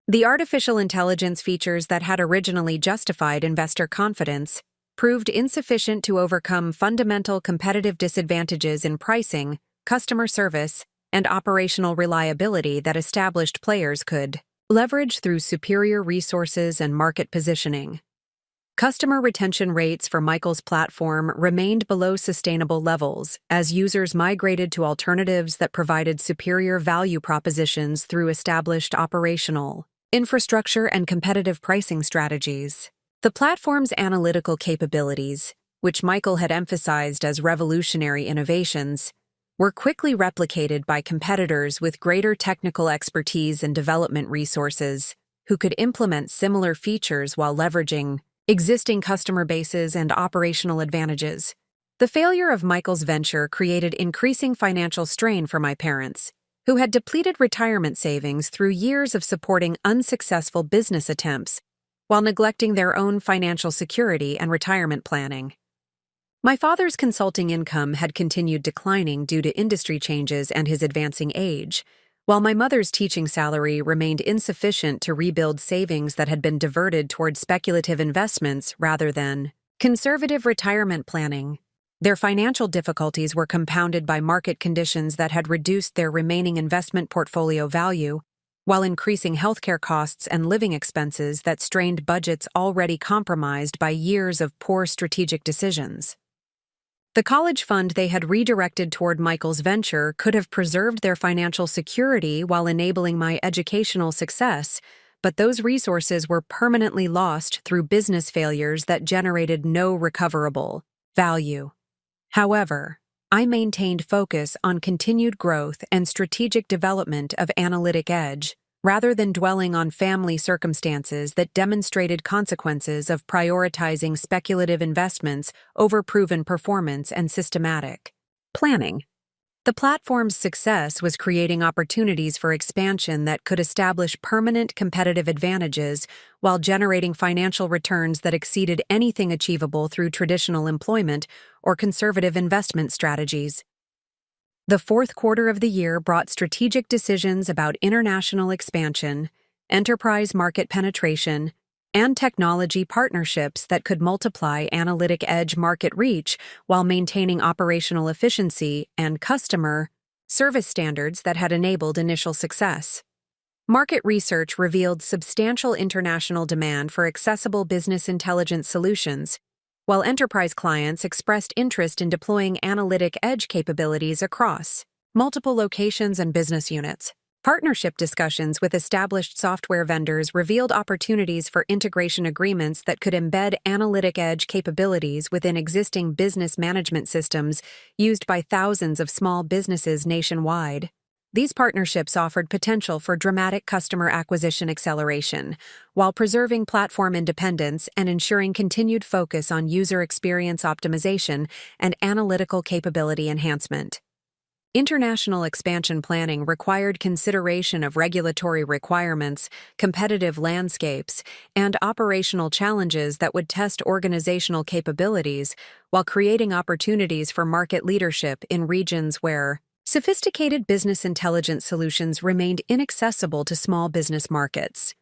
The artificial intelligence features that had originally justified investor confidence proved insufficient to overcome fundamental competitive disadvantages in pricing, customer service, and operational reliability that established players could leverage through superior resources and market positioning. Customer retention rates for Michael's platform remained below sustainable levels as users migrated to alternatives that provided superior value propositions through established operational infrastructure and competitive pricing strategies. The platform's analytical capabilities, which Michael had emphasized as revolutionary innovations, were quickly replicated by competitors with greater technical expertise and development resources who could implement similar features while leveraging existing customer bases and operational advantages. The failure of Michael's venture created increasing financial strain for my parents, who had depleted retirement savings through years of supporting unsuccessful business attempts while neglecting their own financial security and retirement planning. My father's consulting income had continued declining due to industry changes and his advancing age, while my mother's teaching salary remained insufficient to rebuild savings that had been diverted toward speculative investments rather than conservative retirement planning. Their financial difficulties were compounded by market conditions that had reduced their remaining investment portfolio value while increasing healthcare costs and living expenses that strained budgets already compromised by years of poor strategic decisions. The college fund they had redirected toward Michael's venture could have preserved their financial security while enabling my educational success, but those resources were permanently lost through business failures that generated no recoverable value. However, I maintained focus on continued growth and strategic development of Analytic Edge, rather than dwelling on family circumstances that demonstrated consequences of prioritizing speculative investments over proven performance and systematic planning. The platform's success was creating opportunities for expansion that could establish permanent competitive advantages while generating financial returns that exceeded anything achievable through traditional employment or conservative investment strategies. The fourth quarter of the year brought strategic decisions about international expansion, enterprise market penetration, and technology partnerships that could multiply Analytic Edge market reach while maintaining operational efficiency and customer service standards that had enabled initial success. Market research revealed substantial international demand for accessible business intelligence solutions, while enterprise clients expressed interest in deploying Analytic Edge capabilities across multiple locations and business units. Partnership discussions with established software vendors revealed opportunities for integration agreements that could embed Analytic Edge capabilities within existing business management systems used by thousands of small businesses nationwide. These partnerships offered potential for dramatic customer acquisition acceleration, while preserving platform independence and ensuring continued focus on user experience optimization and analytical capability enhancement. International expansion planning required consideration of regulatory requirements, competitive landscapes, and operational challenges that would test organizational capabilities while creating opportunities for market leadership in regions where sophisticated business intelligence solutions remained inaccessible to small business markets.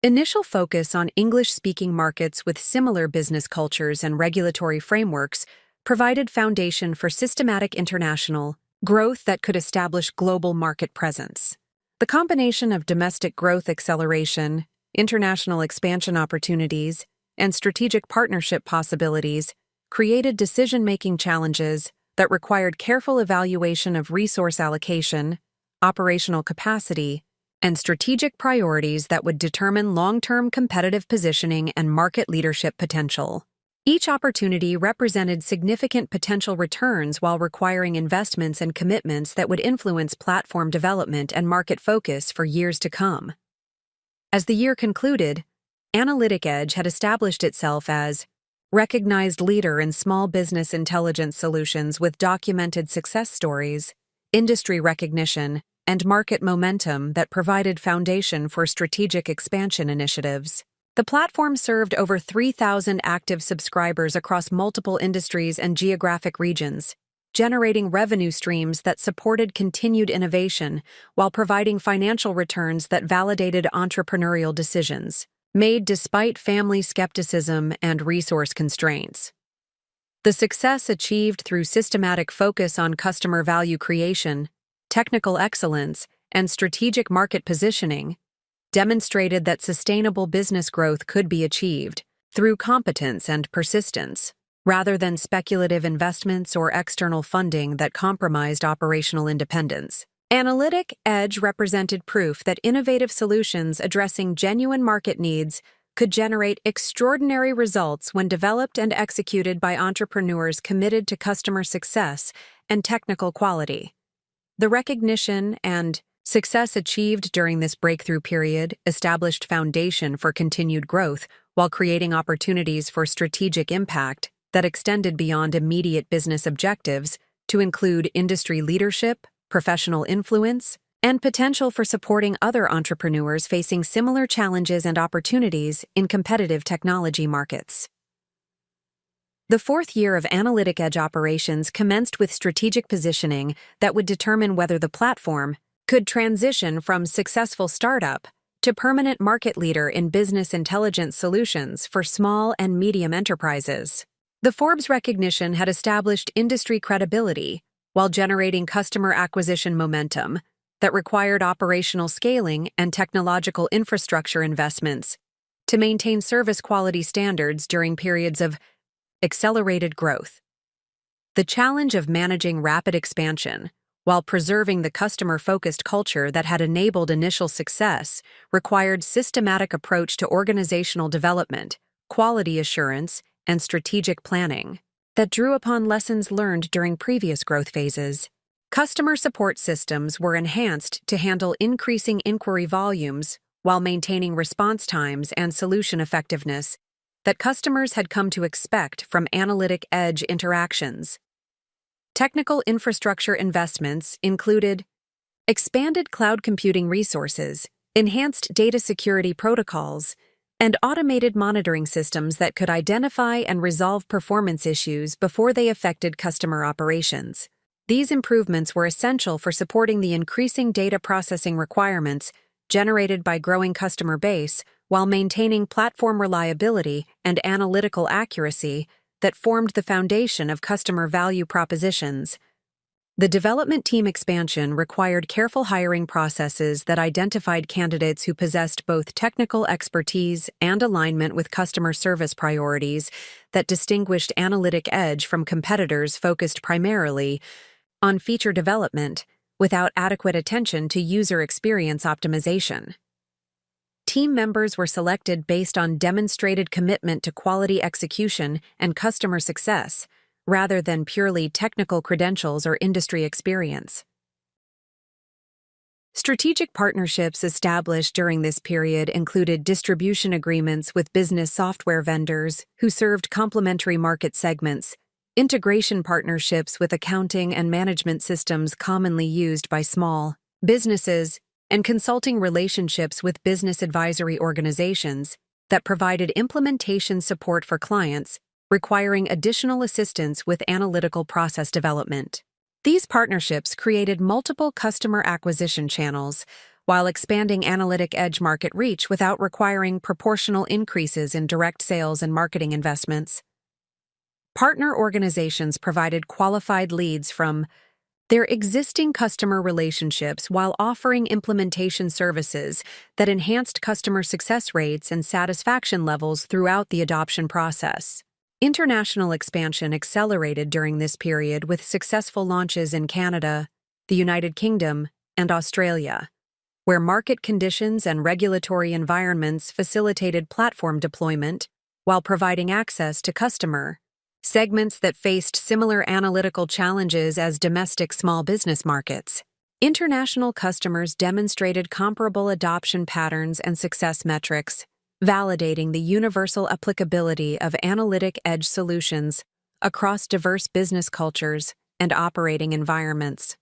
Initial focus on English-speaking markets with similar business cultures and regulatory frameworks provided foundation for systematic international growth that could establish global market presence. The combination of domestic growth acceleration, international expansion opportunities, and strategic partnership possibilities created decision-making challenges that required careful evaluation of resource allocation, operational capacity, and strategic priorities that would determine long-term competitive positioning and market leadership potential. Each opportunity represented significant potential returns while requiring investments and commitments that would influence platform development and market focus for years to come. As the year concluded, Analytic Edge had established itself as recognized leader in small business intelligence solutions with documented success stories, industry recognition, and market momentum that provided foundation for strategic expansion initiatives. The platform served over 3,000 active subscribers across multiple industries and geographic regions, generating revenue streams that supported continued innovation while providing financial returns that validated entrepreneurial decisions made despite family skepticism and resource constraints. The success achieved through systematic focus on customer value creation, technical excellence, and strategic market positioning demonstrated that sustainable business growth could be achieved through competence and persistence, rather than speculative investments or external funding that compromised operational independence. Analytic Edge represented proof that innovative solutions addressing genuine market needs could generate extraordinary results when developed and executed by entrepreneurs committed to customer success and technical quality. The recognition and success achieved during this breakthrough period established foundation for continued growth while creating opportunities for strategic impact that extended beyond immediate business objectives to include industry leadership, professional influence, and potential for supporting other entrepreneurs facing similar challenges and opportunities in competitive technology markets. The fourth year of Analytic Edge operations commenced with strategic positioning that would determine whether the platform could transition from successful startup to permanent market leader in business intelligence solutions for small and medium enterprises. The Forbes recognition had established industry credibility while generating customer acquisition momentum, that required operational scaling and technological infrastructure investments to maintain service quality standards during periods of accelerated growth. The challenge of managing rapid expansion while preserving the customer-focused culture that had enabled initial success required systematic approach to organizational development, quality assurance, and strategic planning that drew upon lessons learned during previous growth phases. Customer support systems were enhanced to handle increasing inquiry volumes while maintaining response times and solution effectiveness that customers had come to expect from analytic edge interactions. Technical infrastructure investments included expanded cloud computing resources, enhanced data security protocols, and automated monitoring systems that could identify and resolve performance issues before they affected customer operations. These improvements were essential for supporting the increasing data processing requirements generated by growing customer base while maintaining platform reliability and analytical accuracy that formed the foundation of customer value propositions. The development team expansion required careful hiring processes that identified candidates who possessed both technical expertise and alignment with customer service priorities that distinguished Analytic Edge from competitors focused primarily on feature development without adequate attention to user experience optimization. Team members were selected based on demonstrated commitment to quality execution and customer success, rather than purely technical credentials or industry experience. Strategic partnerships established during this period included distribution agreements with business software vendors who served complementary market segments, integration partnerships with accounting and management systems commonly used by small businesses, and consulting relationships with business advisory organizations that provided implementation support for clients requiring additional assistance with analytical process development. These partnerships created multiple customer acquisition channels while expanding Analytic Edge market reach without requiring proportional increases in direct sales and marketing investments. Partner organizations provided qualified leads from their existing customer relationships while offering implementation services that enhanced customer success rates and satisfaction levels throughout the adoption process. International expansion accelerated during this period with successful launches in Canada, the United Kingdom, and Australia, where market conditions and regulatory environments facilitated platform deployment while providing access to customer segments that faced similar analytical challenges as domestic small business markets. International customers demonstrated comparable adoption patterns and success metrics, validating the universal applicability of Analytic Edge solutions across diverse business cultures and operating environments.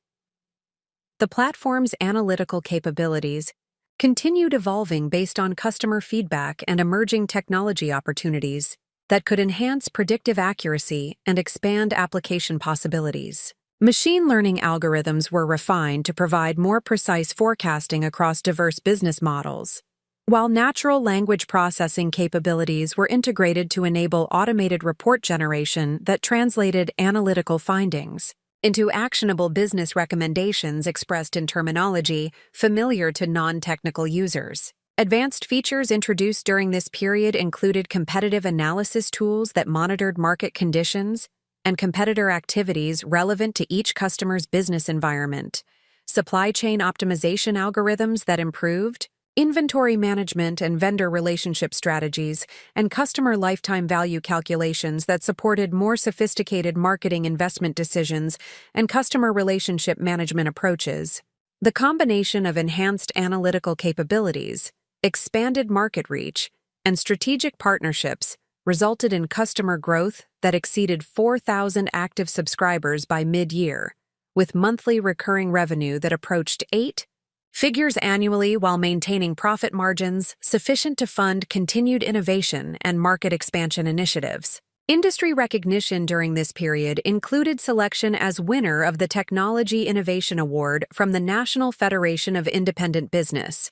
The platform's analytical capabilities continued evolving based on customer feedback and emerging technology opportunities that could enhance predictive accuracy and expand application possibilities. Machine learning algorithms were refined to provide more precise forecasting across diverse business models, while natural language processing capabilities were integrated to enable automated report generation that translated analytical findings into actionable business recommendations expressed in terminology familiar to non-technical users. Advanced features introduced during this period included competitive analysis tools that monitored market conditions and competitor activities relevant to each customer's business environment, supply chain optimization algorithms that improved inventory management and vendor relationship strategies, and customer lifetime value calculations that supported more sophisticated marketing investment decisions and customer relationship management approaches. The combination of enhanced analytical capabilities, expanded market reach, and strategic partnerships resulted in customer growth that exceeded 4,000 active subscribers by mid-year, with monthly recurring revenue that approached 8 figures annually while maintaining profit margins sufficient to fund continued innovation and market expansion initiatives. Industry recognition during this period included selection as winner of the Technology Innovation Award from the National Federation of Independent Business,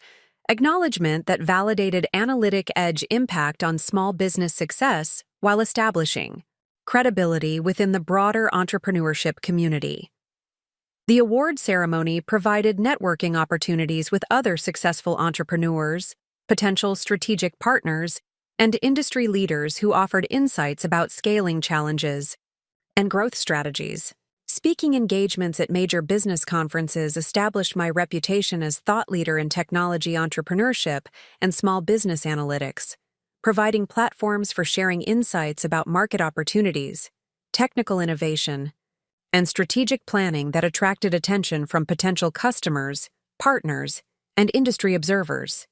acknowledgement that validated Analytic Edge impact on small business success while establishing credibility within the broader entrepreneurship community. The award ceremony provided networking opportunities with other successful entrepreneurs, potential strategic partners, and industry leaders who offered insights about scaling challenges and growth strategies. Speaking engagements at major business conferences established my reputation as thought leader in technology entrepreneurship and small business analytics, providing platforms for sharing insights about market opportunities, technical innovation, and strategic planning that attracted attention from potential customers, partners, and industry observers.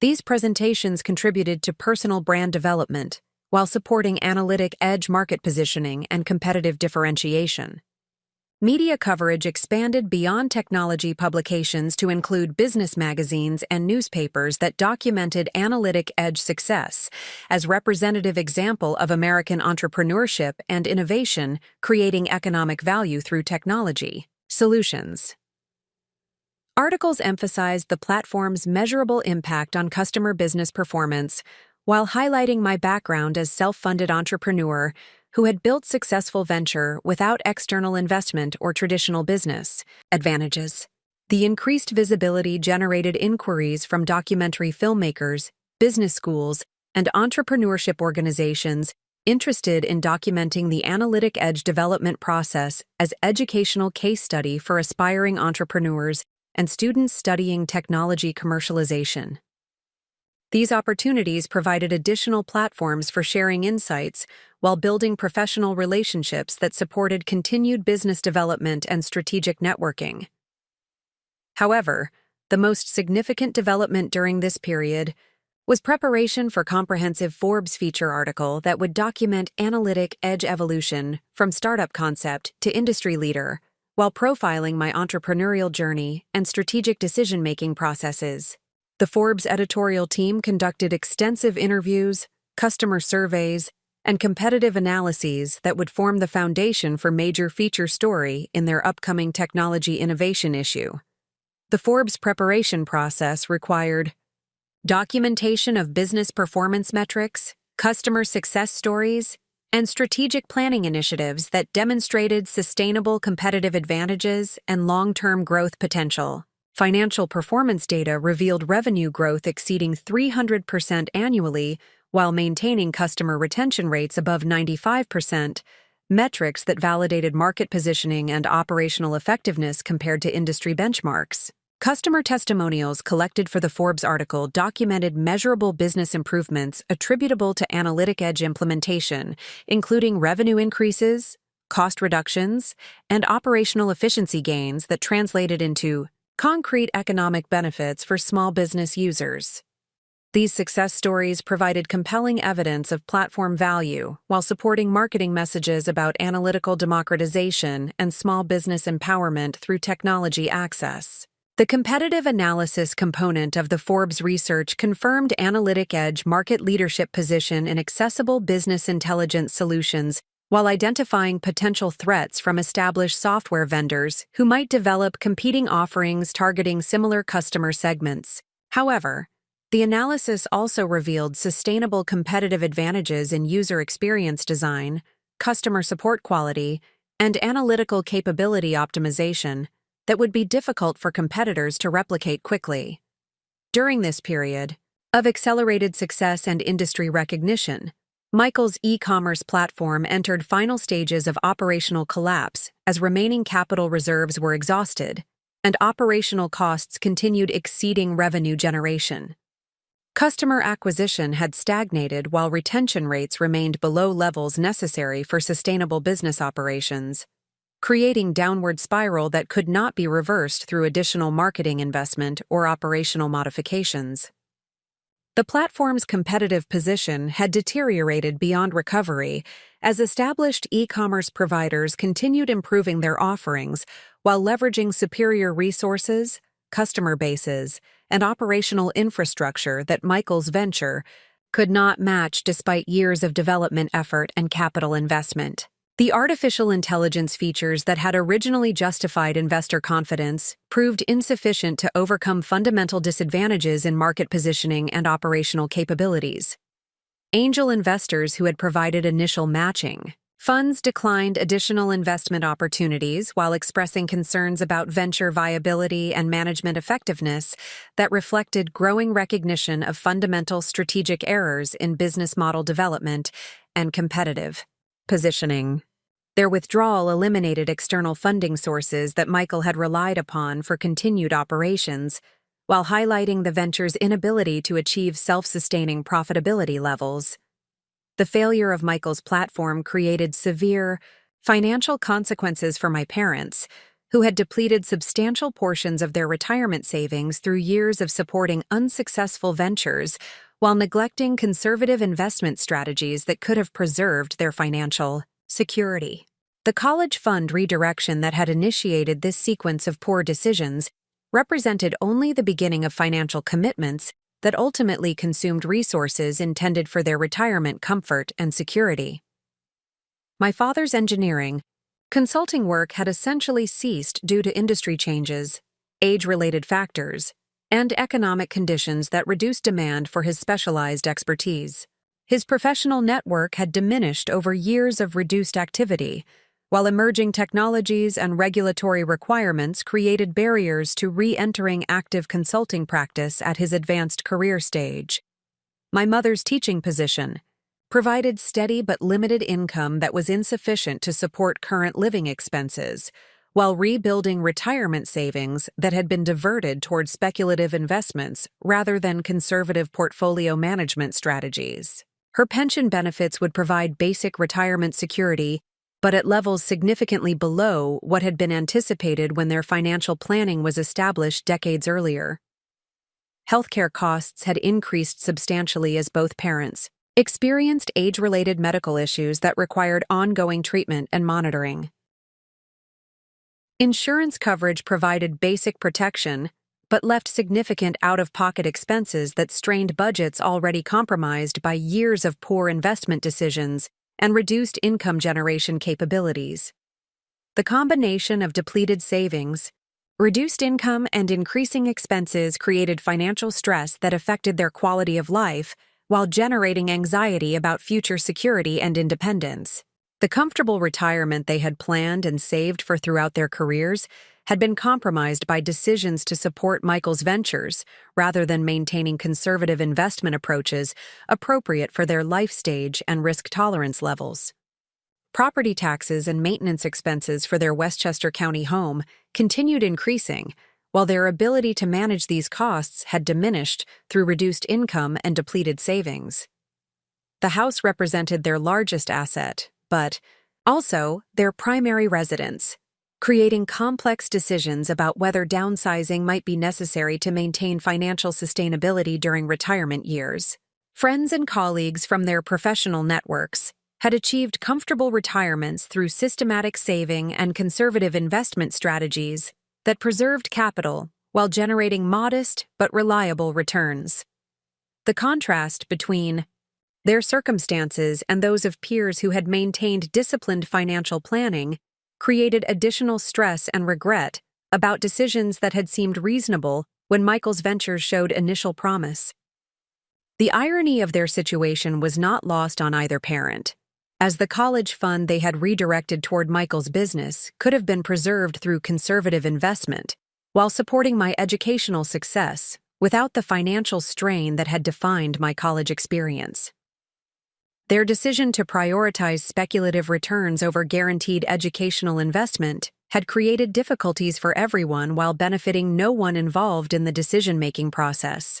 These presentations contributed to personal brand development while supporting analytic edge market positioning and competitive differentiation. Media coverage expanded beyond technology publications to include business magazines and newspapers that documented analytic edge success as representative example of American entrepreneurship and innovation creating economic value through technology solutions. Articles emphasized the platform's measurable impact on customer business performance while highlighting my background as self-funded entrepreneur who had built successful venture without external investment or traditional business advantages. The increased visibility generated inquiries from documentary filmmakers, business schools, and entrepreneurship organizations interested in documenting the analytic edge development process as educational case study for aspiring entrepreneurs and students studying technology commercialization. These opportunities provided additional platforms for sharing insights while building professional relationships that supported continued business development and strategic networking. However, the most significant development during this period was preparation for a comprehensive Forbes feature article that would document analytic edge evolution from startup concept to industry leader, while profiling my entrepreneurial journey and strategic decision-making processes. The Forbes editorial team conducted extensive interviews, customer surveys, and competitive analyses that would form the foundation for major feature story in their upcoming technology innovation issue. The Forbes preparation process required documentation of business performance metrics, customer success stories, and strategic planning initiatives that demonstrated sustainable competitive advantages and long-term growth potential. Financial performance data revealed revenue growth exceeding 300% annually while maintaining customer retention rates above 95%, metrics that validated market positioning and operational effectiveness compared to industry benchmarks. Customer testimonials collected for the Forbes article documented measurable business improvements attributable to analytic edge implementation, including revenue increases, cost reductions, and operational efficiency gains that translated into concrete economic benefits for small business users. These success stories provided compelling evidence of platform value while supporting marketing messages about analytical democratization and small business empowerment through technology access. The competitive analysis component of the Forbes research confirmed analytic edge market leadership position in accessible business intelligence solutions while identifying potential threats from established software vendors who might develop competing offerings targeting similar customer segments. However, the analysis also revealed sustainable competitive advantages in user experience design, customer support quality, and analytical capability optimization that would be difficult for competitors to replicate quickly. During this period of accelerated success and industry recognition, Michael's e-commerce platform entered final stages of operational collapse as remaining capital reserves were exhausted, and operational costs continued exceeding revenue generation. Customer acquisition had stagnated while retention rates remained below levels necessary for sustainable business operations, creating downward spiral that could not be reversed through additional marketing investment or operational modifications. The platform's competitive position had deteriorated beyond recovery as established e-commerce providers continued improving their offerings while leveraging superior resources, customer bases, and operational infrastructure that Michael's venture could not match despite years of development effort and capital investment. The artificial intelligence features that had originally justified investor confidence proved insufficient to overcome fundamental disadvantages in market positioning and operational capabilities. Angel investors who had provided initial matching Funds declined additional investment opportunities while expressing concerns about venture viability and management effectiveness that reflected growing recognition of fundamental strategic errors in business model development and competitive positioning. Their withdrawal eliminated external funding sources that Michael had relied upon for continued operations, while highlighting the venture's inability to achieve self-sustaining profitability levels. The failure of Michael's platform created severe financial consequences for my parents, who had depleted substantial portions of their retirement savings through years of supporting unsuccessful ventures while neglecting conservative investment strategies that could have preserved their financial security. The college fund redirection that had initiated this sequence of poor decisions represented only the beginning of financial commitments that ultimately consumed resources intended for their retirement comfort and security. My father's engineering consulting work had essentially ceased due to industry changes, age-related factors, and economic conditions that reduced demand for his specialized expertise. His professional network had diminished over years of reduced activity, while emerging technologies and regulatory requirements created barriers to re-entering active consulting practice at his advanced career stage. My mother's teaching position provided steady but limited income that was insufficient to support current living expenses, while rebuilding retirement savings that had been diverted toward speculative investments rather than conservative portfolio management strategies. Her pension benefits would provide basic retirement security, but at levels significantly below what had been anticipated when their financial planning was established decades earlier. Healthcare costs had increased substantially as both parents experienced age-related medical issues that required ongoing treatment and monitoring. Insurance coverage provided basic protection, but left significant out-of-pocket expenses that strained budgets already compromised by years of poor investment decisions and reduced income generation capabilities. The combination of depleted savings, reduced income, and increasing expenses created financial stress that affected their quality of life while generating anxiety about future security and independence. The comfortable retirement they had planned and saved for throughout their careers had been compromised by decisions to support Michael's ventures rather than maintaining conservative investment approaches appropriate for their life stage and risk tolerance levels. Property taxes and maintenance expenses for their Westchester County home continued increasing, while their ability to manage these costs had diminished through reduced income and depleted savings. The house represented their largest asset, but also their primary residence, creating complex decisions about whether downsizing might be necessary to maintain financial sustainability during retirement years. Friends and colleagues from their professional networks had achieved comfortable retirements through systematic saving and conservative investment strategies that preserved capital while generating modest but reliable returns. The contrast between their circumstances and those of peers who had maintained disciplined financial planning created additional stress and regret about decisions that had seemed reasonable when Michael's ventures showed initial promise. The irony of their situation was not lost on either parent, as the college fund they had redirected toward Michael's business could have been preserved through conservative investment, while supporting my educational success without the financial strain that had defined my college experience. Their decision to prioritize speculative returns over guaranteed educational investment had created difficulties for everyone while benefiting no one involved in the decision-making process.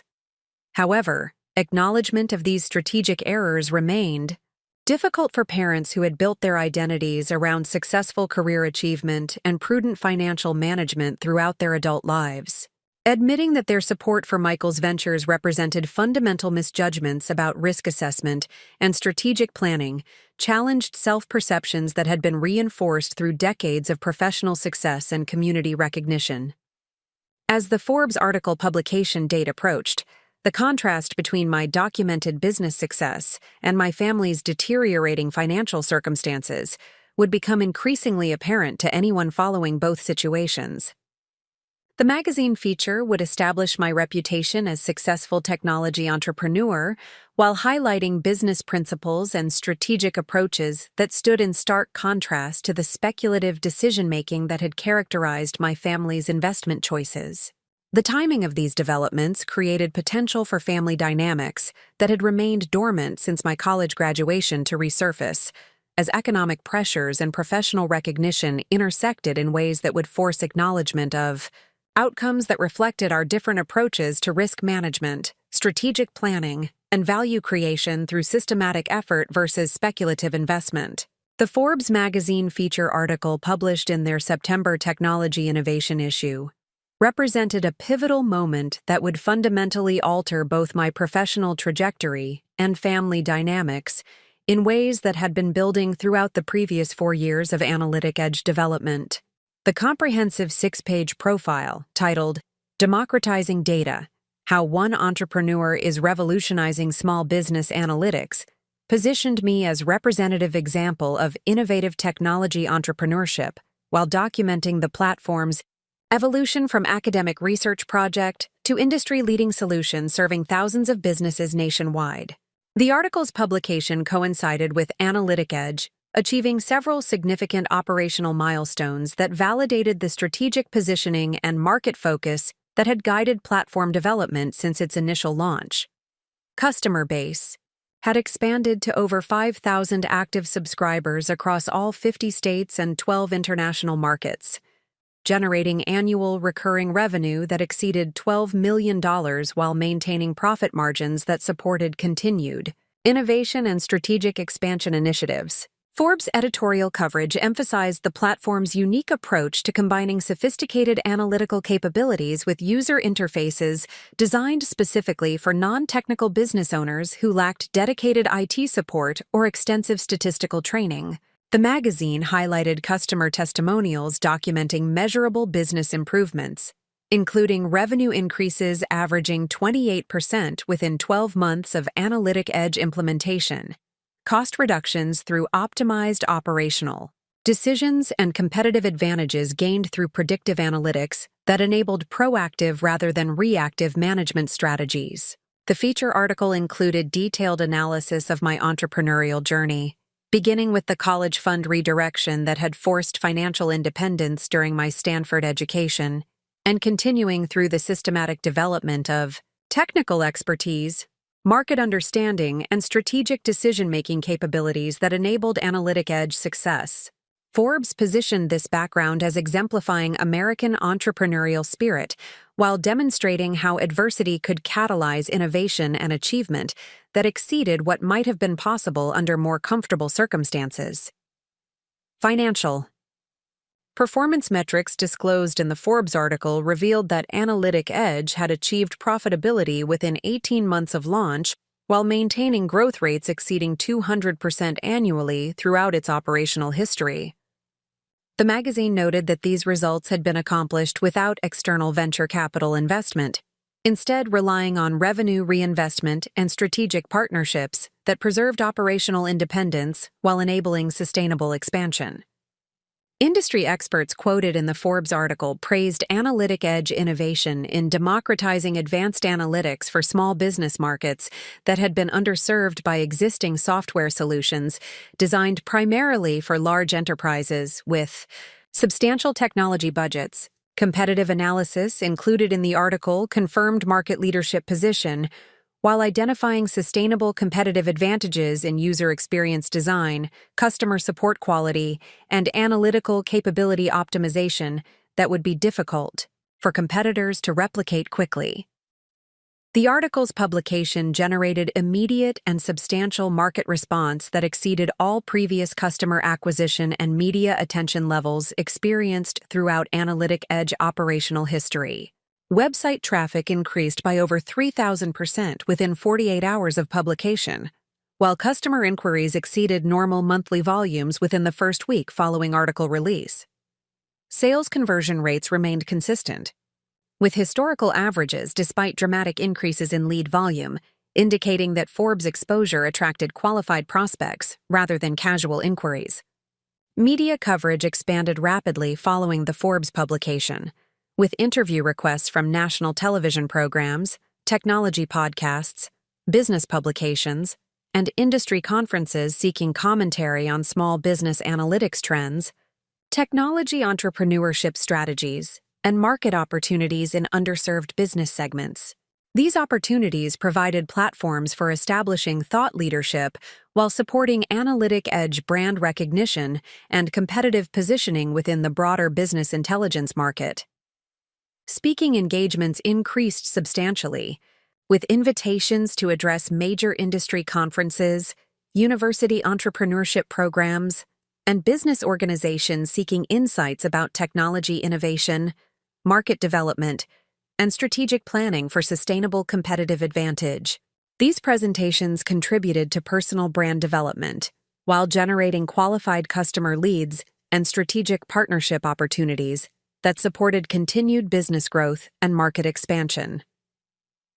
However, acknowledgement of these strategic errors remained difficult for parents who had built their identities around successful career achievement and prudent financial management throughout their adult lives. Admitting that their support for Michael's ventures represented fundamental misjudgments about risk assessment and strategic planning challenged self-perceptions that had been reinforced through decades of professional success and community recognition. As the Forbes article publication date approached, the contrast between my documented business success and my family's deteriorating financial circumstances would become increasingly apparent to anyone following both situations. The magazine feature would establish my reputation as successful technology entrepreneur while highlighting business principles and strategic approaches that stood in stark contrast to the speculative decision-making that had characterized my family's investment choices. The timing of these developments created potential for family dynamics that had remained dormant since my college graduation to resurface, as economic pressures and professional recognition intersected in ways that would force acknowledgement of outcomes that reflected our different approaches to risk management, strategic planning, and value creation through systematic effort versus speculative investment. The Forbes magazine feature article published in their September Technology Innovation issue represented a pivotal moment that would fundamentally alter both my professional trajectory and family dynamics in ways that had been building throughout the previous 4 years of analytic edge development. The comprehensive 6-page profile, titled Democratizing Data: How One Entrepreneur is Revolutionizing Small Business Analytics, positioned me as representative example of innovative technology entrepreneurship while documenting the platform's evolution from academic research project to industry-leading solution serving thousands of businesses nationwide. The article's publication coincided with Analytic Edge, achieving several significant operational milestones that validated the strategic positioning and market focus that had guided platform development since its initial launch. Customer base had expanded to over 5,000 active subscribers across all 50 states and 12 international markets, generating annual recurring revenue that exceeded $12 million while maintaining profit margins that supported continued innovation and strategic expansion initiatives. Forbes' editorial coverage emphasized the platform's unique approach to combining sophisticated analytical capabilities with user interfaces designed specifically for non-technical business owners who lacked dedicated IT support or extensive statistical training. The magazine highlighted customer testimonials documenting measurable business improvements, including revenue increases averaging 28% within 12 months of Analytic Edge implementation, cost reductions through optimized operational decisions, and competitive advantages gained through predictive analytics that enabled proactive rather than reactive management strategies. The feature article included detailed analysis of my entrepreneurial journey, beginning with the college fund redirection that had forced financial independence during my Stanford education, and continuing through the systematic development of technical expertise, market understanding, and strategic decision-making capabilities that enabled Analytic Edge success. Forbes positioned this background as exemplifying American entrepreneurial spirit, while demonstrating how adversity could catalyze innovation and achievement that exceeded what might have been possible under more comfortable circumstances. Financial performance metrics disclosed in the Forbes article revealed that Analytic Edge had achieved profitability within 18 months of launch while maintaining growth rates exceeding 200% annually throughout its operational history. The magazine noted that these results had been accomplished without external venture capital investment, instead relying on revenue reinvestment and strategic partnerships that preserved operational independence while enabling sustainable expansion. Industry experts quoted in the Forbes article praised Analytic Edge innovation in democratizing advanced analytics for small business markets that had been underserved by existing software solutions designed primarily for large enterprises with substantial technology budgets. Competitive analysis included in the article confirmed market leadership position, while identifying sustainable competitive advantages in user experience design, customer support quality, and analytical capability optimization that would be difficult for competitors to replicate quickly. The article's publication generated immediate and substantial market response that exceeded all previous customer acquisition and media attention levels experienced throughout Analytic Edge operational history. Website traffic increased by over 3,000% within 48 hours of publication, while customer inquiries exceeded normal monthly volumes within the first week following article release. Sales conversion rates remained consistent, with historical averages despite dramatic increases in lead volume, indicating that Forbes' exposure attracted qualified prospects rather than casual inquiries. Media coverage expanded rapidly following the Forbes publication, with interview requests from national television programs, technology podcasts, business publications, and industry conferences seeking commentary on small business analytics trends, technology entrepreneurship strategies, and market opportunities in underserved business segments. These opportunities provided platforms for establishing thought leadership while supporting analytic edge brand recognition and competitive positioning within the broader business intelligence market. Speaking engagements increased substantially, with invitations to address major industry conferences, university entrepreneurship programs, and business organizations seeking insights about technology innovation, market development, and strategic planning for sustainable competitive advantage. These presentations contributed to personal brand development, while generating qualified customer leads and strategic partnership opportunities that supported continued business growth and market expansion.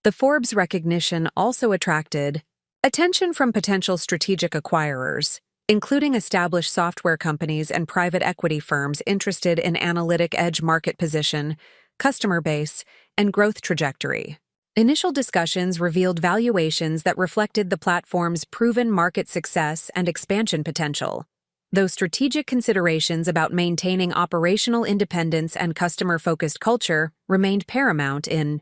The Forbes recognition also attracted attention from potential strategic acquirers, including established software companies and private equity firms interested in analytic edge market position, customer base, and growth trajectory. Initial discussions revealed valuations that reflected the platform's proven market success and expansion potential, though strategic considerations about maintaining operational independence and customer-focused culture remained paramount in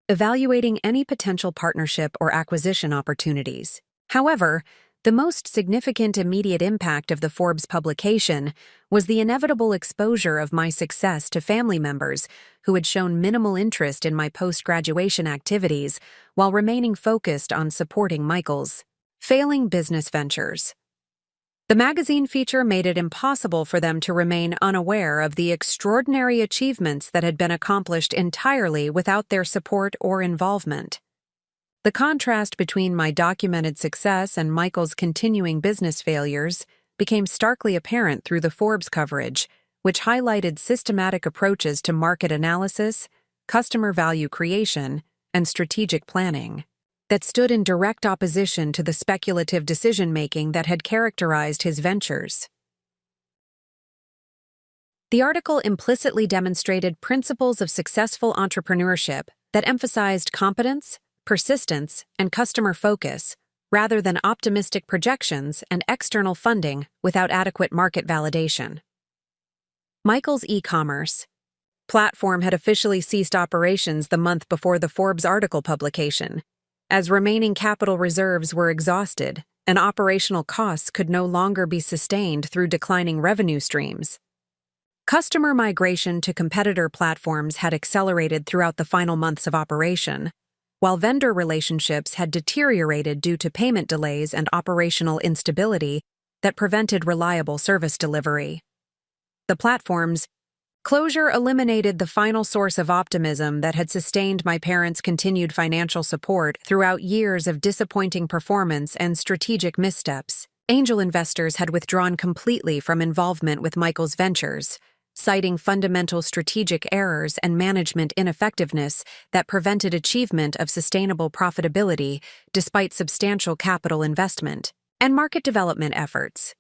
evaluating any potential partnership or acquisition opportunities. However, the most significant immediate impact of the Forbes publication was the inevitable exposure of my success to family members who had shown minimal interest in my post-graduation activities while remaining focused on supporting Michael's failing business ventures. The magazine feature made it impossible for them to remain unaware of the extraordinary achievements that had been accomplished entirely without their support or involvement. The contrast between my documented success and Michael's continuing business failures became starkly apparent through the Forbes coverage, which highlighted systematic approaches to market analysis, customer value creation, and strategic planning that stood in direct opposition to the speculative decision-making that had characterized his ventures. The article implicitly demonstrated principles of successful entrepreneurship that emphasized competence, persistence, and customer focus, rather than optimistic projections and external funding without adequate market validation. Michael's e-commerce platform had officially ceased operations the month before the Forbes article publication, as remaining capital reserves were exhausted and operational costs could no longer be sustained through declining revenue streams. Customer migration to competitor platforms had accelerated throughout the final months of operation, while vendor relationships had deteriorated due to payment delays and operational instability that prevented reliable service delivery. The platform's closure eliminated the final source of optimism that had sustained my parents' continued financial support throughout years of disappointing performance and strategic missteps. Angel investors had withdrawn completely from involvement with Michael's ventures, citing fundamental strategic errors and management ineffectiveness that prevented achievement of sustainable profitability despite substantial capital investment and market development efforts.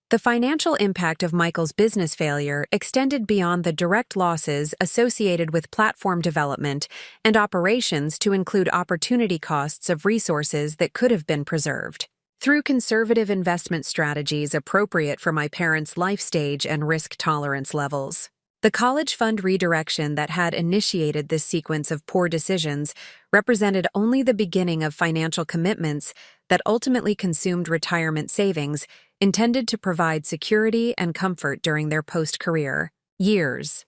The financial impact of Michael's business failure extended beyond the direct losses associated with platform development and operations to include opportunity costs of resources that could have been preserved. Through conservative investment strategies appropriate for my parents' life stage and risk tolerance levels, the college fund redirection that had initiated this sequence of poor decisions represented only the beginning of financial commitments that ultimately consumed retirement savings intended to provide security and comfort during their post-career years.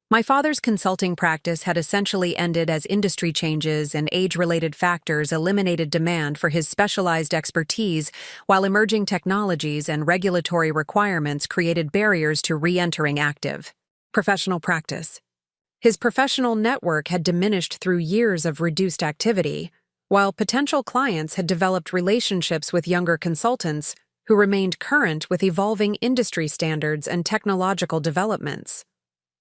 My father's consulting practice had essentially ended as industry changes and age-related factors eliminated demand for his specialized expertise, while emerging technologies and regulatory requirements created barriers to re-entering active professional practice. His professional network had diminished through years of reduced activity, while potential clients had developed relationships with younger consultants who remained current with evolving industry standards and technological developments.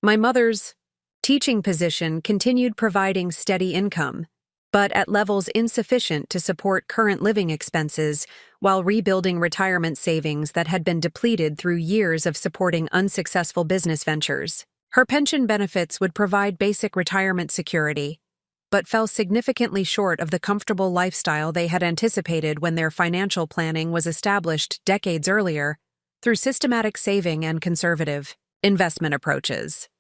My mother's teaching position continued providing steady income, but at levels insufficient to support current living expenses while rebuilding retirement savings that had been depleted through years of supporting unsuccessful business ventures. Her pension benefits would provide basic retirement security, but fell significantly short of the comfortable lifestyle they had anticipated when their financial planning was established decades earlier through systematic saving and conservative investment approaches.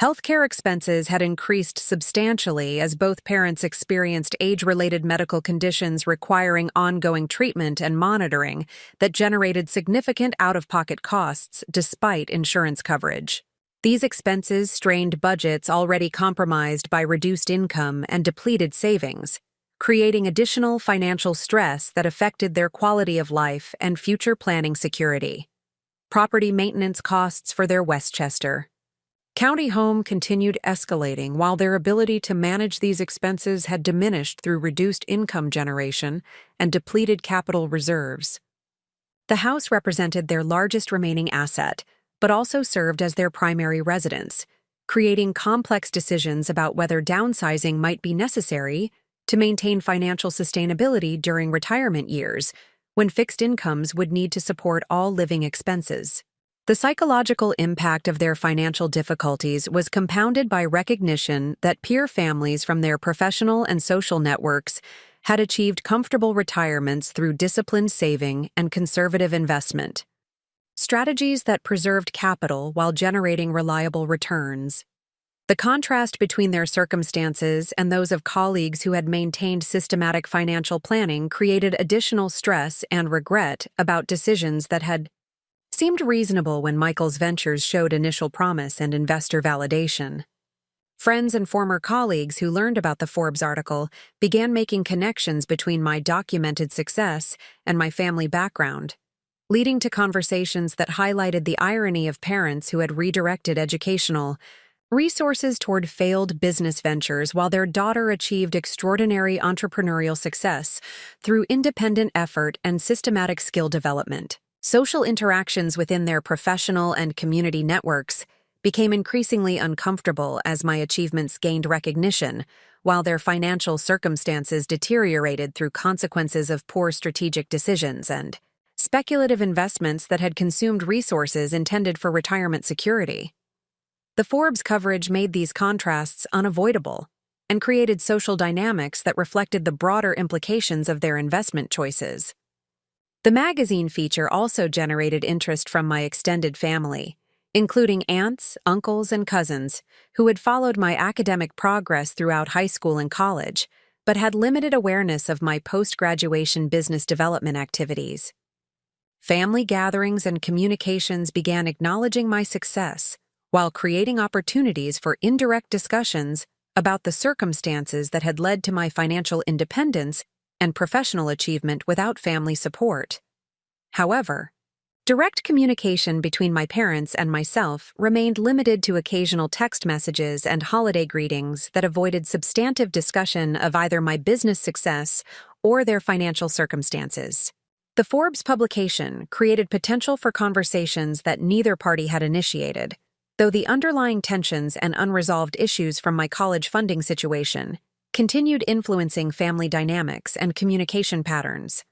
Healthcare expenses had increased substantially as both parents experienced age-related medical conditions requiring ongoing treatment and monitoring that generated significant out-of-pocket costs despite insurance coverage. These expenses strained budgets already compromised by reduced income and depleted savings, creating additional financial stress that affected their quality of life and future planning security. Property maintenance costs for their Westchester County home continued escalating while their ability to manage these expenses had diminished through reduced income generation and depleted capital reserves. The house represented their largest remaining asset, but also served as their primary residence, creating complex decisions about whether downsizing might be necessary to maintain financial sustainability during retirement years, when fixed incomes would need to support all living expenses. The psychological impact of their financial difficulties was compounded by recognition that peer families from their professional and social networks had achieved comfortable retirements through disciplined saving and conservative investment, strategies that preserved capital while generating reliable returns. The contrast between their circumstances and those of colleagues who had maintained systematic financial planning created additional stress and regret about decisions that had seemed reasonable when Michael's ventures showed initial promise and investor validation. Friends and former colleagues who learned about the Forbes article began making connections between my documented success and my family background, leading to conversations that highlighted the irony of parents who had redirected educational resources toward failed business ventures while their daughter achieved extraordinary entrepreneurial success through independent effort and systematic skill development. Social interactions within their professional and community networks became increasingly uncomfortable as my achievements gained recognition, while their financial circumstances deteriorated through consequences of poor strategic decisions and speculative investments that had consumed resources intended for retirement security. The Forbes coverage made these contrasts unavoidable and created social dynamics that reflected the broader implications of their investment choices. The magazine feature also generated interest from my extended family, including aunts, uncles, and cousins, who had followed my academic progress throughout high school and college, but had limited awareness of my post-graduation business development activities. Family gatherings and communications began acknowledging my success, while creating opportunities for indirect discussions about the circumstances that had led to my financial independence and professional achievement without family support. However, direct communication between my parents and myself remained limited to occasional text messages and holiday greetings that avoided substantive discussion of either my business success or their financial circumstances. The Forbes publication created potential for conversations that neither party had initiated, though the underlying tensions and unresolved issues from my college funding situation continued influencing family dynamics and communication patterns.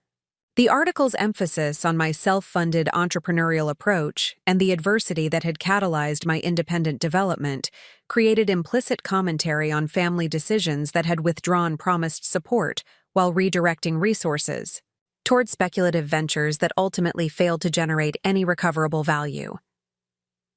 The article's emphasis on my self-funded entrepreneurial approach and the adversity that had catalyzed my independent development created implicit commentary on family decisions that had withdrawn promised support while redirecting resources toward speculative ventures that ultimately failed to generate any recoverable value.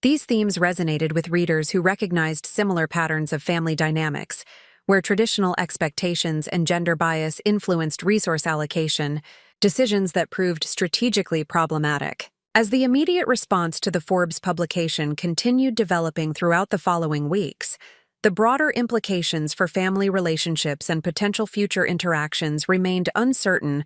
These themes resonated with readers who recognized similar patterns of family dynamics, where traditional expectations and gender bias influenced resource allocation, decisions that proved strategically problematic. As the immediate response to the Forbes publication continued developing throughout the following weeks, the broader implications for family relationships and potential future interactions remained uncertain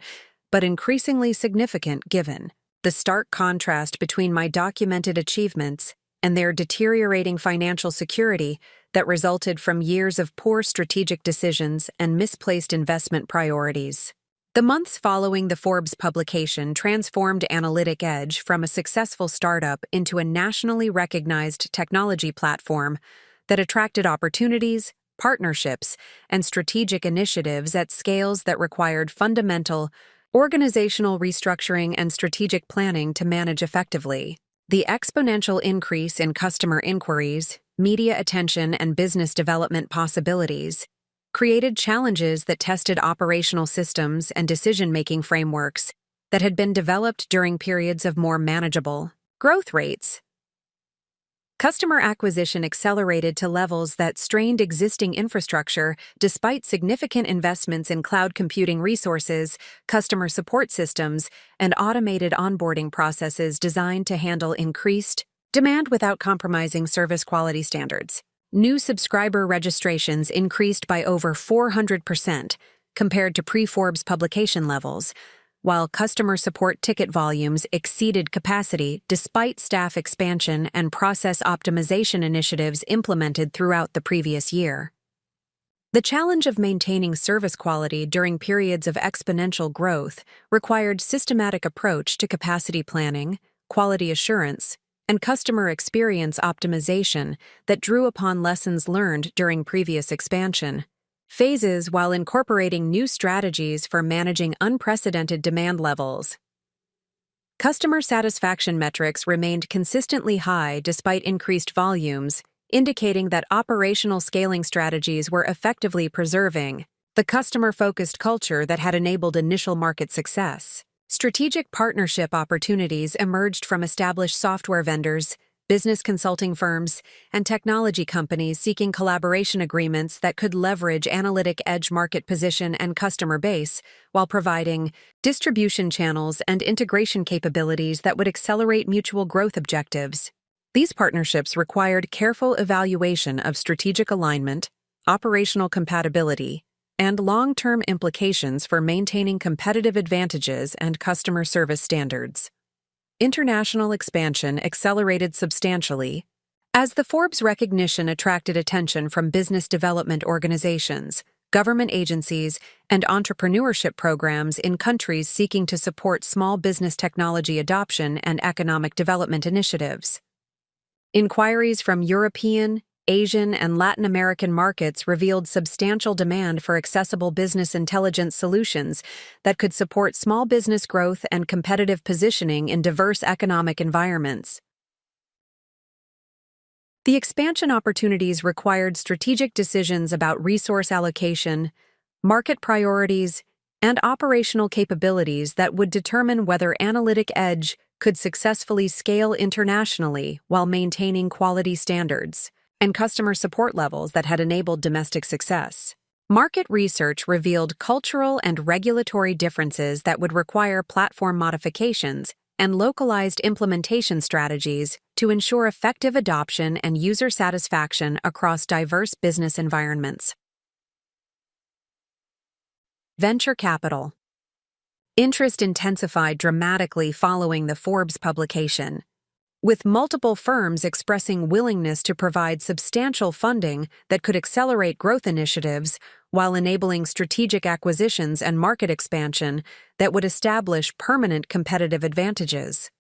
but increasingly significant given the stark contrast between my documented achievements and their deteriorating financial security that resulted from years of poor strategic decisions and misplaced investment priorities. The months following the Forbes publication transformed Analytic Edge from a successful startup into a nationally recognized technology platform that attracted opportunities, partnerships, and strategic initiatives at scales that required fundamental organizational restructuring and strategic planning to manage effectively. The exponential increase in customer inquiries, media attention, and business development possibilities, created challenges that tested operational systems and decision-making frameworks that had been developed during periods of more manageable growth rates. Customer acquisition accelerated to levels that strained existing infrastructure despite significant investments in cloud computing resources, customer support systems, and automated onboarding processes designed to handle increased demand without compromising service quality standards. New subscriber registrations increased by over 400% compared to pre-Forbes publication levels, while customer support ticket volumes exceeded capacity despite staff expansion and process optimization initiatives implemented throughout the previous year. The challenge of maintaining service quality during periods of exponential growth required systematic approach to capacity planning, quality assurance, and customer experience optimization that drew upon lessons learned during previous expansion phases while incorporating new strategies for managing unprecedented demand levels. Customer satisfaction metrics remained consistently high despite increased volumes, indicating that operational scaling strategies were effectively preserving the customer-focused culture that had enabled initial market success. Strategic partnership opportunities emerged from established software vendors, business consulting firms, and technology companies seeking collaboration agreements that could leverage analytic edge market position and customer base while providing distribution channels and integration capabilities that would accelerate mutual growth objectives. These partnerships required careful evaluation of strategic alignment, operational compatibility, and long-term implications for maintaining competitive advantages and customer service standards. International expansion accelerated substantially as the Forbes recognition attracted attention from business development organizations, government agencies, and entrepreneurship programs in countries seeking to support small business technology adoption and economic development initiatives. Inquiries from European, Asian, and Latin American markets revealed substantial demand for accessible business intelligence solutions that could support small business growth and competitive positioning in diverse economic environments. The expansion opportunities required strategic decisions about resource allocation, market priorities, and operational capabilities that would determine whether Analytic Edge could successfully scale internationally while maintaining quality standards and customer support levels that had enabled domestic success. Market research revealed cultural and regulatory differences that would require platform modifications and localized implementation strategies to ensure effective adoption and user satisfaction across diverse business environments. Venture capital. Interest intensified dramatically following the Forbes publication, with multiple firms expressing willingness to provide substantial funding that could accelerate growth initiatives while enabling strategic acquisitions and market expansion that would establish permanent competitive advantages.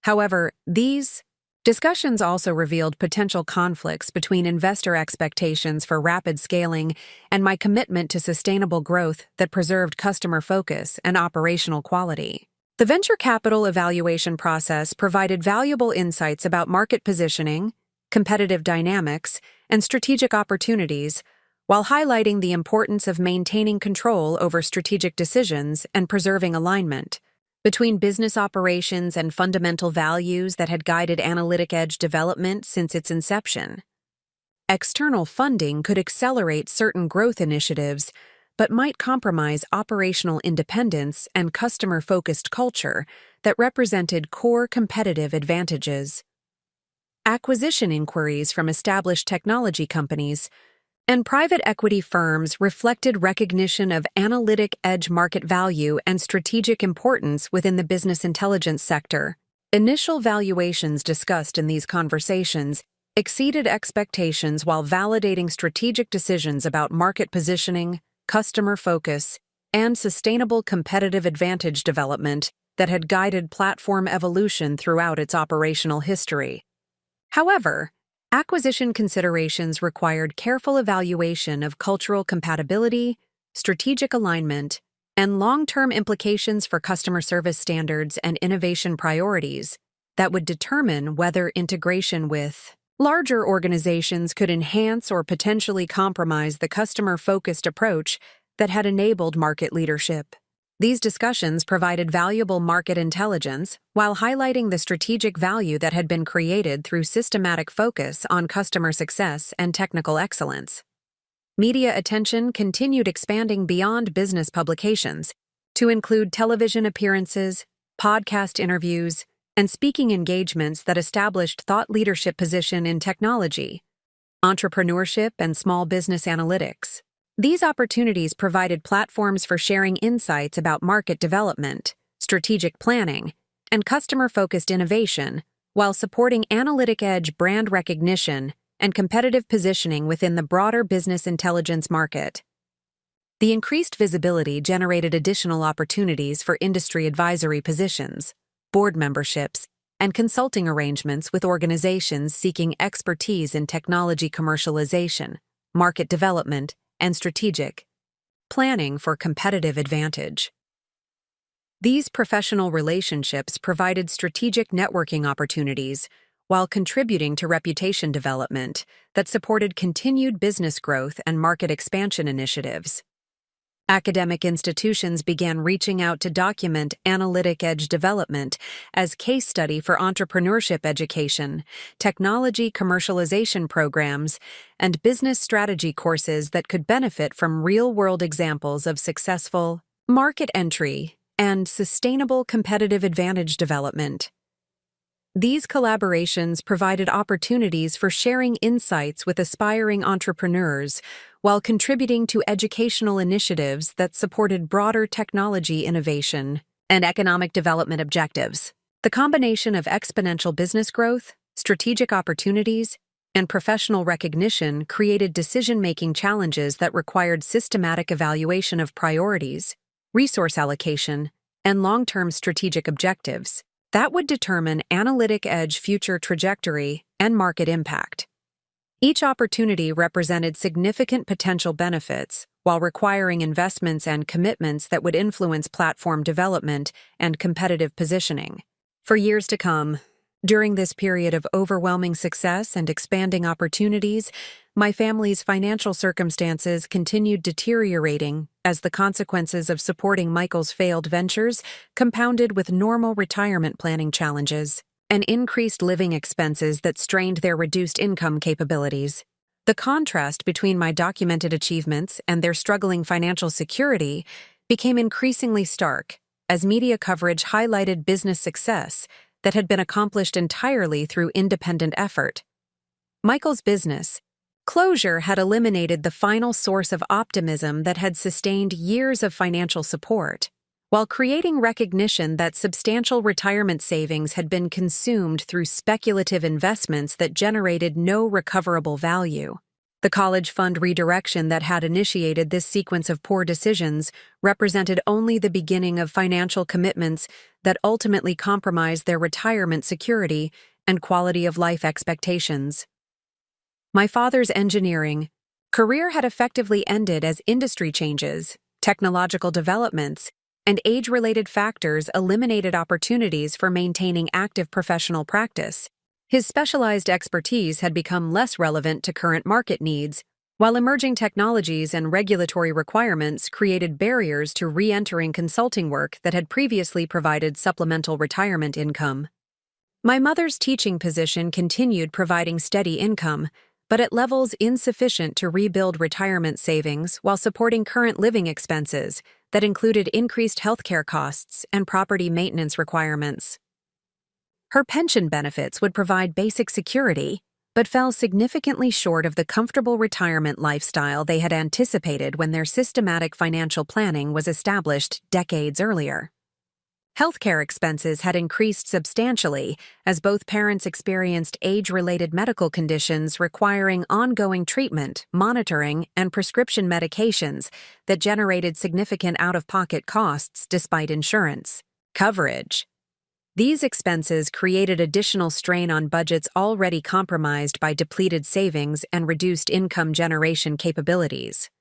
However, these discussions also revealed potential conflicts between investor expectations for rapid scaling and my commitment to sustainable growth that preserved customer focus and operational quality. The venture capital evaluation process provided valuable insights about market positioning, competitive dynamics, and strategic opportunities, while highlighting the importance of maintaining control over strategic decisions and preserving alignment between business operations and fundamental values that had guided Analytic Edge development since its inception. External funding could accelerate certain growth initiatives, but might compromise operational independence and customer-focused culture that represented core competitive advantages. Acquisition inquiries from established technology companies and private equity firms reflected recognition of Analytic Edge market value and strategic importance within the business intelligence sector. Initial valuations discussed in these conversations exceeded expectations while validating strategic decisions about market positioning, customer focus, and sustainable competitive advantage development that had guided platform evolution throughout its operational history. However, acquisition considerations required careful evaluation of cultural compatibility, strategic alignment, and long-term implications for customer service standards and innovation priorities that would determine whether integration with Larger organizations could enhance or potentially compromise the customer-focused approach that had enabled market leadership. These discussions provided valuable market intelligence while highlighting the strategic value that had been created through systematic focus on customer success and technical excellence. Media attention continued expanding beyond business publications to include television appearances, podcast interviews, and speaking engagements that established thought leadership position in technology, entrepreneurship, and small business analytics. These opportunities provided platforms for sharing insights about market development, strategic planning, and customer-focused innovation, while supporting analytic edge brand recognition and competitive positioning within the broader business intelligence market. The increased visibility generated additional opportunities for industry advisory positions, board memberships, and consulting arrangements with organizations seeking expertise in technology commercialization, market development, and strategic planning for competitive advantage. These professional relationships provided strategic networking opportunities while contributing to reputation development that supported continued business growth and market expansion initiatives. Academic institutions began reaching out to document analytic edge development as case study for entrepreneurship education, technology commercialization programs, and business strategy courses that could benefit from real-world examples of successful market entry and sustainable competitive advantage development. These collaborations provided opportunities for sharing insights with aspiring entrepreneurs while contributing to educational initiatives that supported broader technology innovation and economic development objectives. The combination of exponential business growth, strategic opportunities, and professional recognition created decision-making challenges that required systematic evaluation of priorities, resource allocation, and long-term strategic objectives that would determine analytic edge future trajectory and market impact. Each opportunity represented significant potential benefits while requiring investments and commitments that would influence platform development and competitive positioning. For years to come, during this period of overwhelming success and expanding opportunities, my family's financial circumstances continued deteriorating as the consequences of supporting Michael's failed ventures compounded with normal retirement planning challenges and increased living expenses that strained their reduced income capabilities. The contrast between my documented achievements and their struggling financial security became increasingly stark as media coverage highlighted business success that had been accomplished entirely through independent effort. Michael's business closure had eliminated the final source of optimism that had sustained years of financial support, while creating recognition that substantial retirement savings had been consumed through speculative investments that generated no recoverable value. The college fund redirection that had initiated this sequence of poor decisions represented only the beginning of financial commitments that ultimately compromised their retirement security and quality of life expectations. My father's engineering career had effectively ended as industry changes, technological developments, and age-related factors eliminated opportunities for maintaining active professional practice. His specialized expertise had become less relevant to current market needs, while emerging technologies and regulatory requirements created barriers to re-entering consulting work that had previously provided supplemental retirement income. My mother's teaching position continued providing steady income, but at levels insufficient to rebuild retirement savings while supporting current living expenses that included increased healthcare costs and property maintenance requirements. Her pension benefits would provide basic security, but fell significantly short of the comfortable retirement lifestyle they had anticipated when their systematic financial planning was established decades earlier. Healthcare expenses had increased substantially as both parents experienced age-related medical conditions requiring ongoing treatment, monitoring, and prescription medications that generated significant out-of-pocket costs despite insurance coverage. These expenses created additional strain on budgets already compromised by depleted savings and reduced income generation capabilities.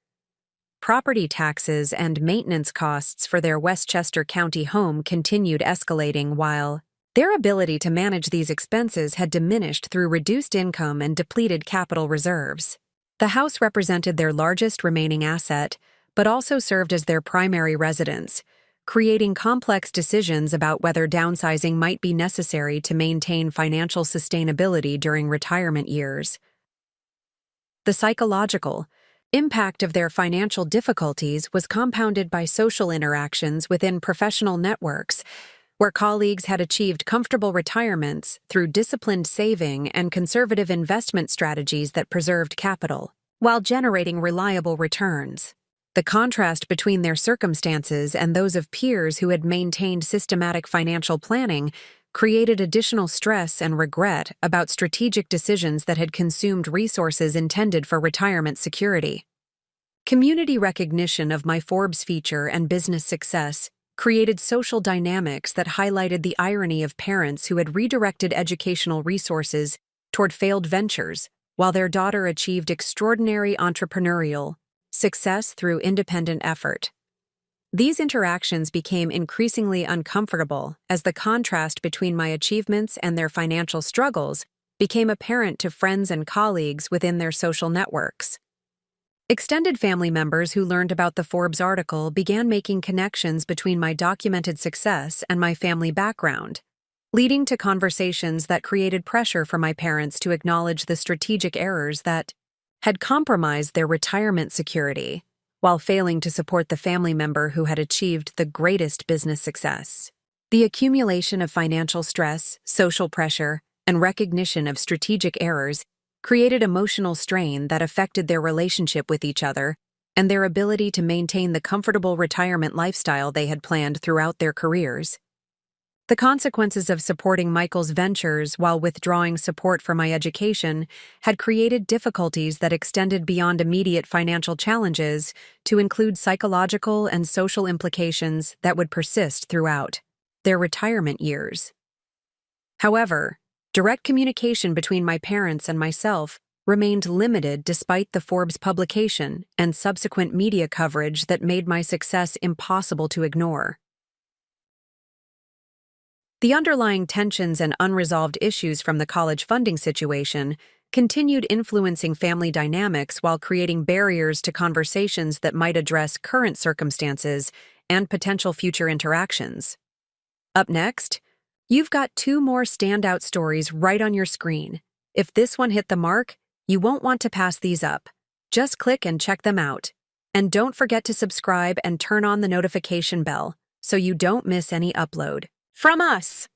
Property taxes and maintenance costs for their Westchester County home continued escalating while Their ability to manage these expenses had diminished through reduced income and depleted capital reserves. The house represented their largest remaining asset, but also served as their primary residence, creating complex decisions about whether downsizing might be necessary to maintain financial sustainability during retirement years. The psychological impact of their financial difficulties was compounded by social interactions within professional networks, where colleagues had achieved comfortable retirements through disciplined saving and conservative investment strategies that preserved capital, while generating reliable returns. The contrast between their circumstances and those of peers who had maintained systematic financial planning created additional stress and regret about strategic decisions that had consumed resources intended for retirement security. Community recognition of my Forbes feature and business success created social dynamics that highlighted the irony of parents who had redirected educational resources toward failed ventures, while their daughter achieved extraordinary entrepreneurial success through independent effort. These interactions became increasingly uncomfortable as the contrast between my achievements and their financial struggles became apparent to friends and colleagues within their social networks. Extended family members who learned about the Forbes article began making connections between my documented success and my family background, leading to conversations that created pressure for my parents to acknowledge the strategic errors that had compromised their retirement security, while failing to support the family member who had achieved the greatest business success. The accumulation of financial stress, social pressure, and recognition of strategic errors created emotional strain that affected their relationship with each other and their ability to maintain the comfortable retirement lifestyle they had planned throughout their careers. The consequences of supporting Michael's ventures while withdrawing support for my education had created difficulties that extended beyond immediate financial challenges to include psychological and social implications that would persist throughout their retirement years. However, direct communication between my parents and myself remained limited despite the Forbes publication and subsequent media coverage that made my success impossible to ignore. The underlying tensions and unresolved issues from the college funding situation continued influencing family dynamics while creating barriers to conversations that might address current circumstances and potential future interactions. Up next, you've got 2 more standout stories right on your screen. If this one hit the mark, you won't want to pass these up. Just click and check them out. And don't forget to subscribe and turn on the notification bell so you don't miss any upload. From us!